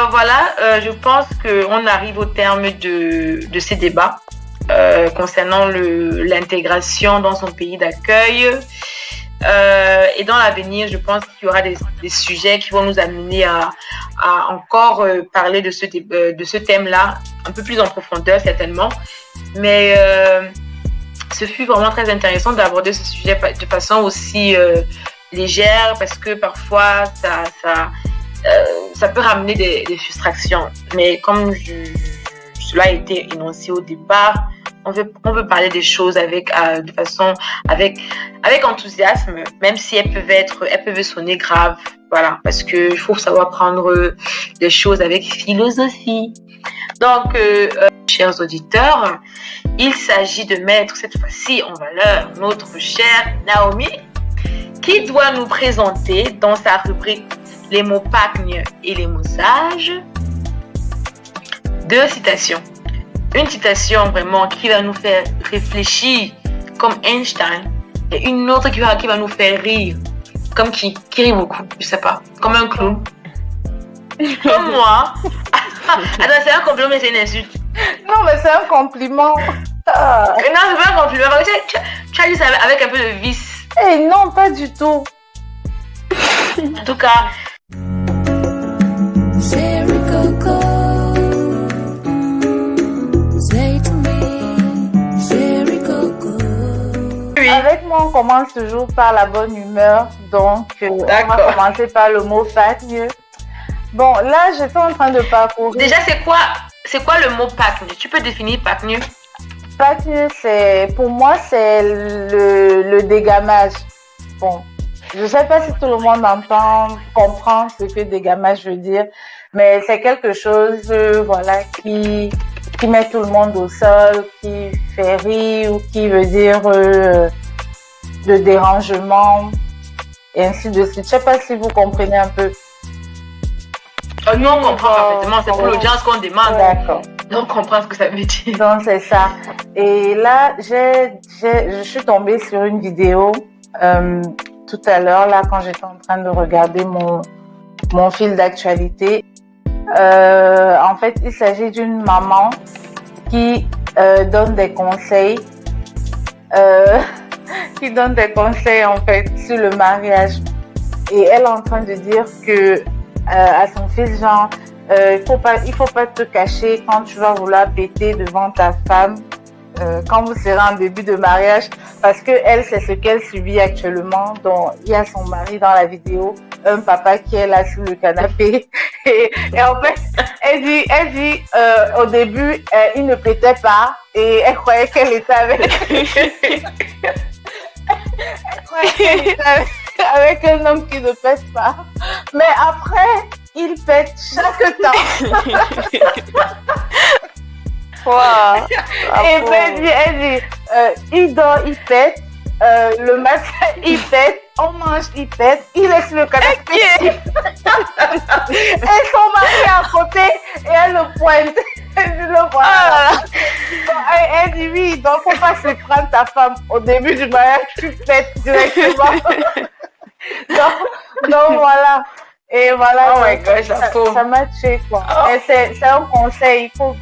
voilà. Je pense qu'on arrive au terme de ces débats concernant l'intégration dans son pays d'accueil. Et dans l'avenir, je pense qu'il y aura des sujets qui vont nous amener à encore parler de ce thème-là, un peu plus en profondeur certainement. Mais ce fut vraiment très intéressant d'aborder ce sujet de façon aussi légère, parce que parfois ça peut ramener des frustrations. Mais comme cela a été énoncé au départ, on veut parler des choses avec enthousiasme, même si elles peuvent sonner graves. Voilà, parce que il faut savoir prendre les choses avec philosophie. Donc, chers auditeurs, il s'agit de mettre cette fois-ci en valeur notre chère Naomi, qui doit nous présenter dans sa rubrique les mots pagnes et les mots sages 2 citations. une citation vraiment qui va nous faire réfléchir comme Einstein et une autre qui va nous faire rire comme qui rit beaucoup, je sais pas, comme un clown. Comme moi. Attends, c'est un compliment mais c'est une insulte. Non, mais c'est un compliment. Non, c'est pas un compliment. Tu as dit ça avec un peu de vice. Eh non, pas du tout. En tout cas. Cherry Coco, say to me, Cherry Coco. Oui. Avec moi, on commence toujours par la bonne humeur. Donc, on va commencer par le mot pack mieux. Bon, là, j'étais en train de parcourir. Déjà, c'est quoi le mot pack mieux? Tu peux définir pack mieux? Pack mieux, pour moi, c'est le dégamage. Bon. Je sais pas si tout le monde comprend ce que dégamage veut dire, mais c'est quelque chose, voilà, qui met tout le monde au sol, qui fait rire ou qui veut dire de dérangement, et ainsi de suite. Je sais pas si vous comprenez un peu. Nous, on comprend parfaitement. C'est pour l'audience qu'on demande. D'accord. Donc, on comprend ce que ça veut dire. Donc, c'est ça. Et là, je suis tombée sur une vidéo tout à l'heure, là, quand j'étais en train de regarder mon fil d'actualité. En fait, il s'agit d'une maman qui donne des conseils, en fait, sur le mariage. Et elle est en train de dire que à son fils, genre, il faut pas te cacher quand tu vas vouloir péter devant ta femme. Quand vous serez en début de mariage, parce que elle, c'est ce qu'elle subit actuellement. Donc, il y a son mari dans la vidéo, un papa qui est là sur le canapé. Et en fait, elle dit, au début, il ne pétait pas et elle croyait qu'elle était avec un homme qui ne pète pas. Mais après, il pète chaque temps. Wow. Et puis elle dit, il dort, il pète, le matin, il pète, on mange, il pète, il laisse le canapé. Et son mari à côté, et elle le pointe. Elle le voit. Elle dit oui, donc faut pas se prendre ta femme au début du mariage, tu pètes directement. donc voilà. Et voilà, oh my gosh, ça m'a tué quoi. Et c'est un conseil, il faut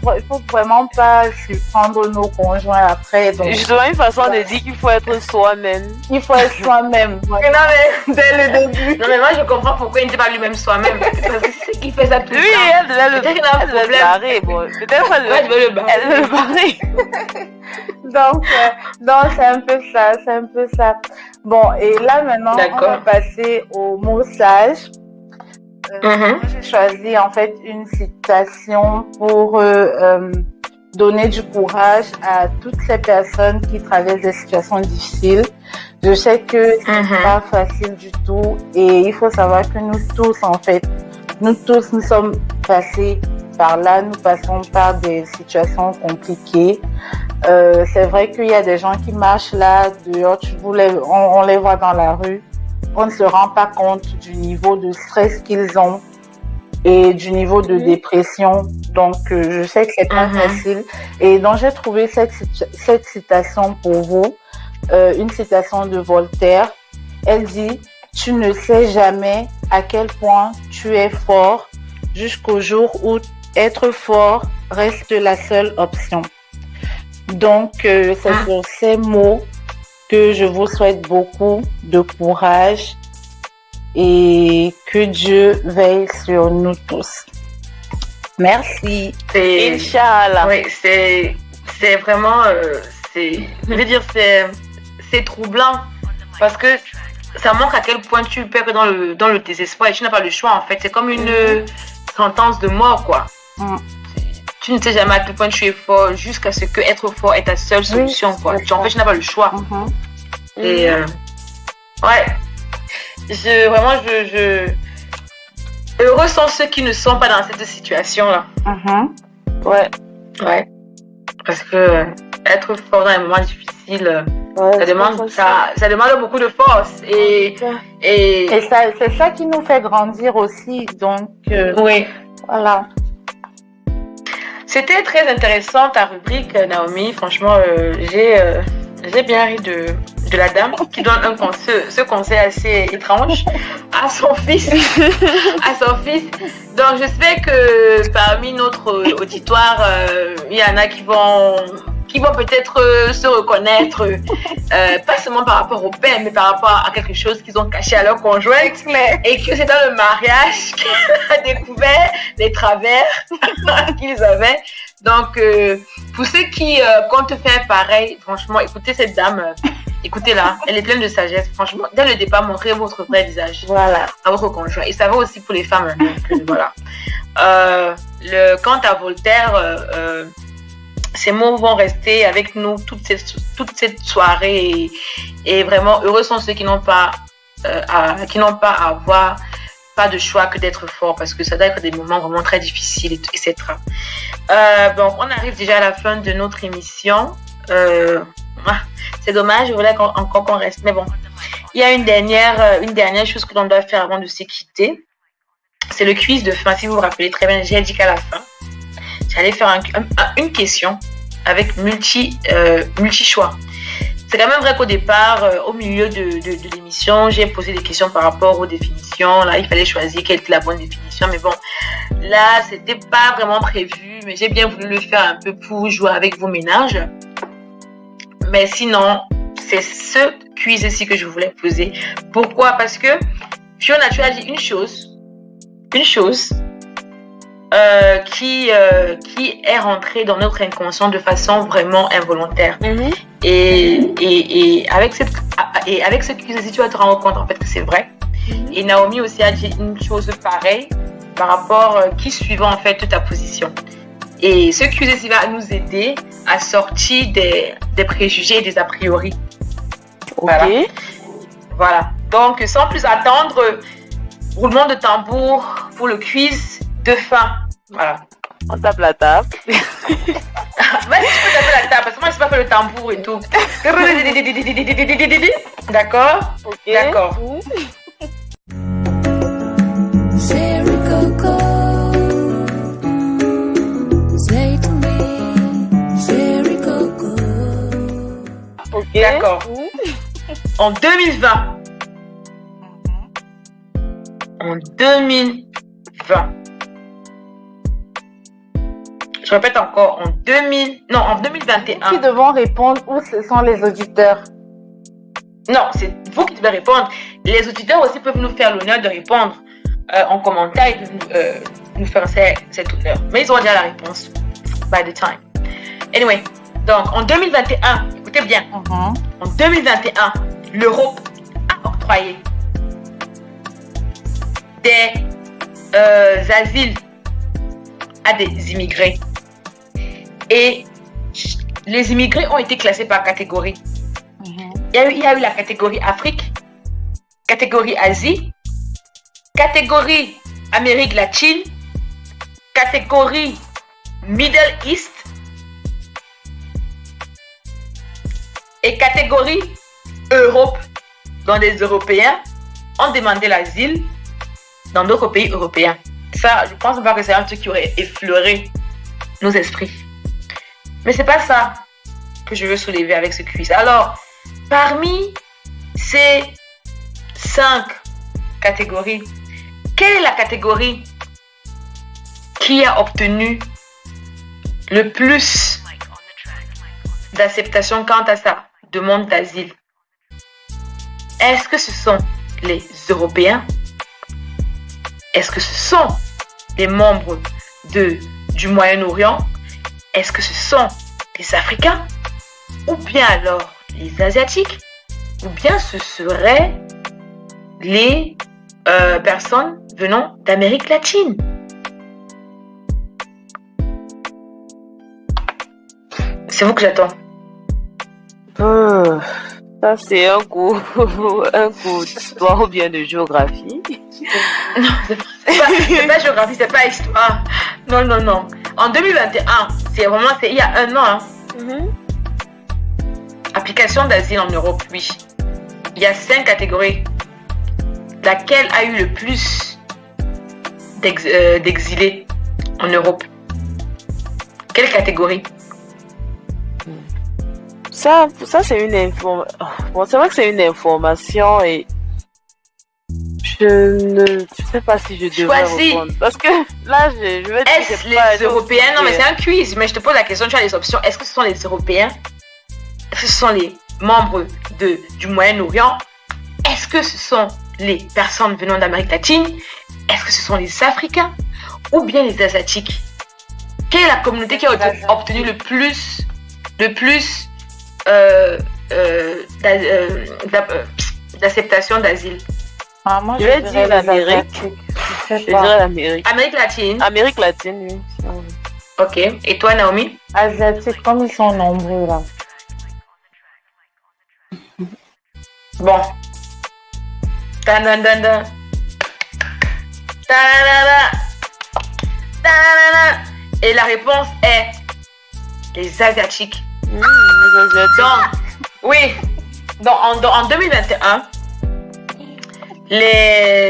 vraiment pas surprendre nos conjoints après. Donc, justement, une façon de dire qu'il faut être soi-même. Il faut être soi-même. Ouais. Non, mais dès le début. Non, mais moi je comprends pourquoi il ne dit pas lui-même soi-même. Parce que c'est qui fait ça tout le temps. Oui, elle devait le barrer. Bon, peut-être elle veut le barrer. Donc c'est un peu ça. Bon, et là maintenant, on va passer au mot sage. Moi, j'ai choisi en fait une citation pour donner du courage à toutes ces personnes qui traversent des situations difficiles. Je sais que c'est pas facile du tout et il faut savoir que nous tous nous sommes passés par là, nous passons par des situations compliquées. C'est vrai qu'il y a des gens qui marchent là dehors, on les voit dans la rue. On ne se rend pas compte du niveau de stress qu'ils ont et du niveau de dépression. Donc, je sais que c'est pas facile. Et donc, j'ai trouvé cette citation pour vous, une citation de Voltaire. Elle dit « Tu ne sais jamais à quel point tu es fort jusqu'au jour où être fort reste la seule option. » Donc, c'est sur ces mots que je vous souhaite beaucoup de courage et que Dieu veille sur nous tous. Merci. Inch'Allah. Oui, c'est vraiment, je veux dire, c'est troublant parce que ça montre à quel point tu perds dans le désespoir et tu n'as pas le choix en fait. C'est comme une sentence de mort quoi. Tu ne sais jamais à quel point tu es fort jusqu'à ce que être fort est ta seule solution quoi. En fait, tu n'as pas le choix. Et ouais, je heureux sont ceux qui ne sont pas dans cette situation là. Ouais, parce que être fort dans les moments difficiles, ça demande beaucoup de force et c'est ça qui nous fait grandir aussi. Donc oui, voilà. C'était très intéressant ta rubrique, Naomi. Franchement, j'ai bien ri de la dame qui donne ce conseil assez étrange à son fils. Donc, je sais que parmi notre auditoire, il y en a qui vont peut-être se reconnaître, pas seulement par rapport au père, mais par rapport à quelque chose qu'ils ont caché à leur conjoint. Et que c'est dans le mariage qu'ils ont découvert les travers qu'ils avaient. Donc, pour ceux qui comptent faire pareil, franchement, écoutez cette dame, écoutez-la, elle est pleine de sagesse. Franchement, dès le départ, montrez votre vrai visage à votre conjoint. Et ça va aussi pour les femmes. Donc, voilà. Quant à Voltaire, ces mots vont rester avec nous toute cette soirée et vraiment heureux sont ceux qui n'ont pas à avoir pas de choix que d'être fort parce que ça doit être des moments vraiment très difficiles, etc. Bon, on arrive déjà à la fin de notre émission. C'est dommage, je voulais encore qu'on reste, mais bon. Il y a une dernière chose que l'on doit faire avant de se quitter. C'est le quiz de fin. Si vous vous rappelez très bien, j'ai dit qu'à la fin, j'allais faire une question avec multi-choix. C'est quand même vrai qu'au départ, au milieu de l'émission, j'ai posé des questions par rapport aux définitions. Là, il fallait choisir quelle était la bonne définition. Mais bon, là, c'était pas vraiment prévu. Mais j'ai bien voulu le faire un peu pour jouer avec vos ménages. Mais sinon, c'est ce quiz-ci que je voulais poser. Pourquoi? Parce que Fiona, tu as dit une chose qui est rentrée dans notre inconscient de façon vraiment involontaire. Mm-hmm. Et avec ce quiz-ci, tu vas te rendre compte en fait que c'est vrai. Mm-hmm. Et Naomi aussi a dit une chose pareille par rapport suivant en fait ta position. Et ce quiz-ci va nous aider à sortir des préjugés et des a priori. Okay. Voilà. Donc, sans plus attendre, roulement de tambour pour le quiz de fin. Voilà. On tape la table. Mais si tu peux taper la table, parce que moi, je ne sais pas faire le tambour et tout. D'accord? Okay. D'accord. Cherry Coco, say to me, Cherry Coco. Ok. D'accord. En 2020. Je répète encore, en 2021. Qui devront répondre ou ce sont les auditeurs? Non, c'est vous qui devez répondre. Les auditeurs aussi peuvent nous faire l'honneur de répondre en commentaire et nous faire cet honneur. Mais ils auront déjà la réponse by the time. Anyway, donc en 2021, écoutez bien, en 2021, l'Europe a octroyé des asiles à des immigrés. Et les immigrés ont été classés par catégorie. Il y a eu la catégorie Afrique, catégorie Asie, catégorie Amérique latine, catégorie Middle East et catégorie Europe, dont des Européens ont demandé l'asile dans d'autres pays européens. Ça, je pense pas que c'est un truc qui aurait effleuré nos esprits. Mais c'est pas ça que je veux soulever avec ce quiz. Alors, parmi ces 5 catégories, quelle est la catégorie qui a obtenu le plus d'acceptation quant à sa demande d'asile? Est-ce que ce sont les Européens? Est-ce que ce sont les membres du Moyen-Orient? Est-ce que ce sont les Africains? Ou bien alors les Asiatiques? Ou bien ce seraient les personnes venant d'Amérique latine? C'est vous que j'attends. Ça, c'est un cours d'histoire ou bien de géographie. Non, c'est pas géographie, c'est pas histoire. Non. En 2021, c'est il y a un an. Application d'asile en Europe, oui. Il y a 5 catégories. Laquelle a eu le plus d'exilés en Europe? Quelle catégorie? Ça c'est une information. Bon, c'est vrai que c'est une information et je ne sais pas si je devrais répondre. Parce que là, je vais dire est-ce les Européens? Non, mais c'est un quiz. Mais je te pose la question, tu as les options. Est-ce que ce sont les Européens? Est-ce que ce sont les membres du Moyen-Orient? Est-ce que ce sont les personnes venant d'Amérique latine? Est-ce que ce sont les Africains? Ou bien les Asiatiques? Quelle est la communauté qui a obtenu le plus d'acceptation d'asile? Moi, je vais dire l'Amérique. Je dirais l'Amérique. Amérique latine? Amérique latine, oui. Ok. Et toi, Naomi? Asiatique, comme ils sont nombreux là. Bon. Ta-da-da-da. Ta-da-da-da. Ta-da-da-da. Et la réponse est les Asiatiques. Les Asiatiques. Donc, oui. Donc, en 2021,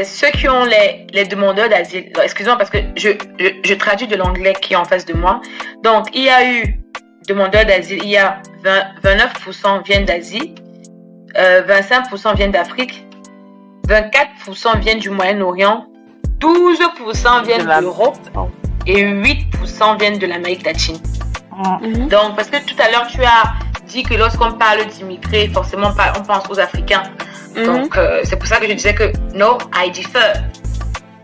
ceux qui ont les demandeurs d'asile, excusez-moi parce que je traduis de l'anglais qui est en face de moi. Donc, il y a eu demandeurs d'asile, il y a 29% viennent d'Asie, 25% viennent d'Afrique, 24% viennent du Moyen-Orient, 12% viennent d'Europe et 8% viennent de l'Amérique latine. Donc, parce que tout à l'heure, tu as dit que lorsqu'on parle d'immigrés, forcément, on pense aux Africains. Donc, c'est pour ça que je disais que no, I differ.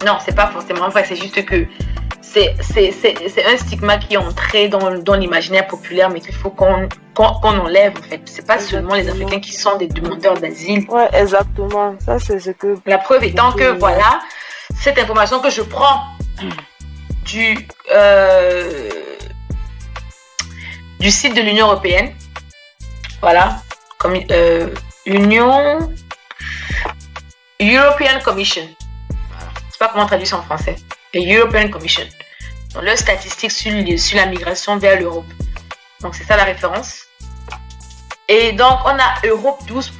Non, c'est pas forcément vrai, c'est juste que c'est un stigma qui est entré dans l'imaginaire populaire, mais qu'il faut qu'on enlève, en fait. C'est pas seulement les Africains qui sont des demandeurs d'asile. Ouais, exactement. Ça, c'est ce que... La preuve étant que, voilà, cette information que je prends du site de l'Union européenne, voilà, comme European Commission. Je sais pas comment traduire ça en français. European Commission. Donc, leurs statistiques sur la migration vers l'Europe. Donc, c'est ça la référence. Et donc, on a Europe 12%.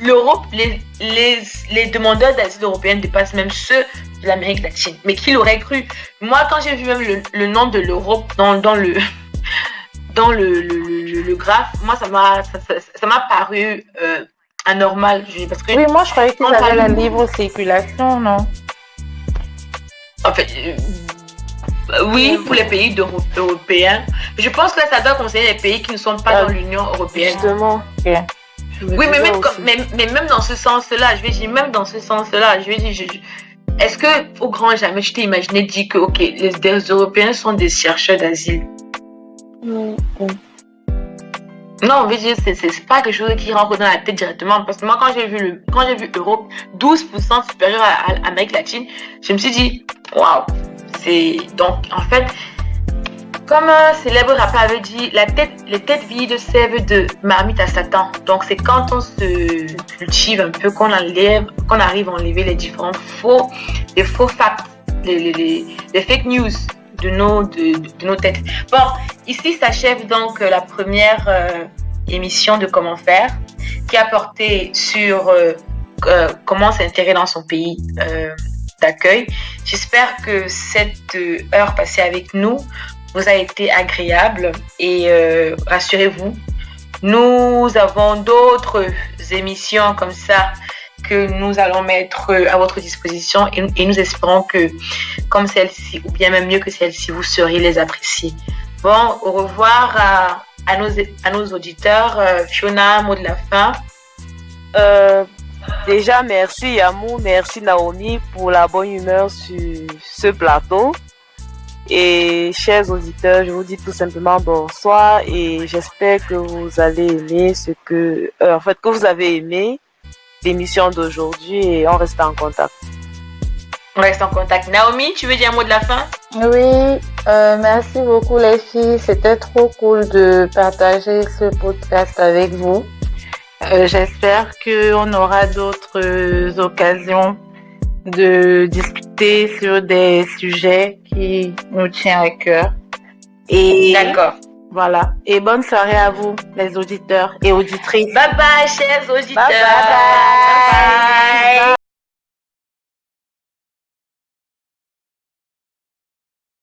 L'Europe, les demandeurs d'asile européens dépassent même ceux de l'Amérique latine. Mais qui l'aurait cru? Moi, quand j'ai vu même le nom de l'Europe dans le graphe, moi, ça m'a paru anormal. Parce que oui, moi, je croyais qu'ils avaient la libre circulation, non? En fait, oui, pour les pays européens. Je pense que ça doit concerner les pays qui ne sont pas dans l'Union européenne. Justement. Okay. Oui, mais même dans ce sens-là, je vais dire, est-ce que au grand jamais tu t'es imaginé dire que les Européens sont des chercheurs d'asile? Non, on veut dire, c'est pas quelque chose qui rentre dans la tête directement. Parce que moi, quand j'ai vu Europe 12% supérieur à l'Amérique latine, je me suis dit, waouh! Donc, en fait, comme un célèbre rappeur avait dit, les têtes vides servent de marmite à Satan. Donc, c'est quand on se cultive un peu, qu'on arrive à enlever les différents faux facts, les fake news de nos têtes. Bon, ici s'achève donc la première émission de Comment faire, qui a porté sur comment s'intégrer dans son pays d'accueil. J'espère que cette heure passée avec nous vous a été agréable et rassurez-vous, nous avons d'autres émissions comme ça que nous allons mettre à votre disposition et nous espérons que comme celle-ci ou bien même mieux que celle-ci, vous saurez les apprécier. Bon, au revoir à nos auditeurs. Fiona, mot de la fin. Déjà, merci Yamou, merci Naomi pour la bonne humeur sur ce plateau. Et chers auditeurs, je vous dis tout simplement bonsoir et j'espère que vous allez aimer que vous avez aimé l'émission d'aujourd'hui et on reste en contact. On reste en contact. Naomi, tu veux dire un mot de la fin? Oui, merci beaucoup les filles. C'était trop cool de partager ce podcast avec vous. J'espère qu'on aura d'autres occasions de discuter sur des sujets qui nous tiennent à cœur. Et d'accord. Voilà. Et bonne soirée à vous, les auditeurs et auditrices. Bye bye, chers auditeurs. Bye bye. Bye bye.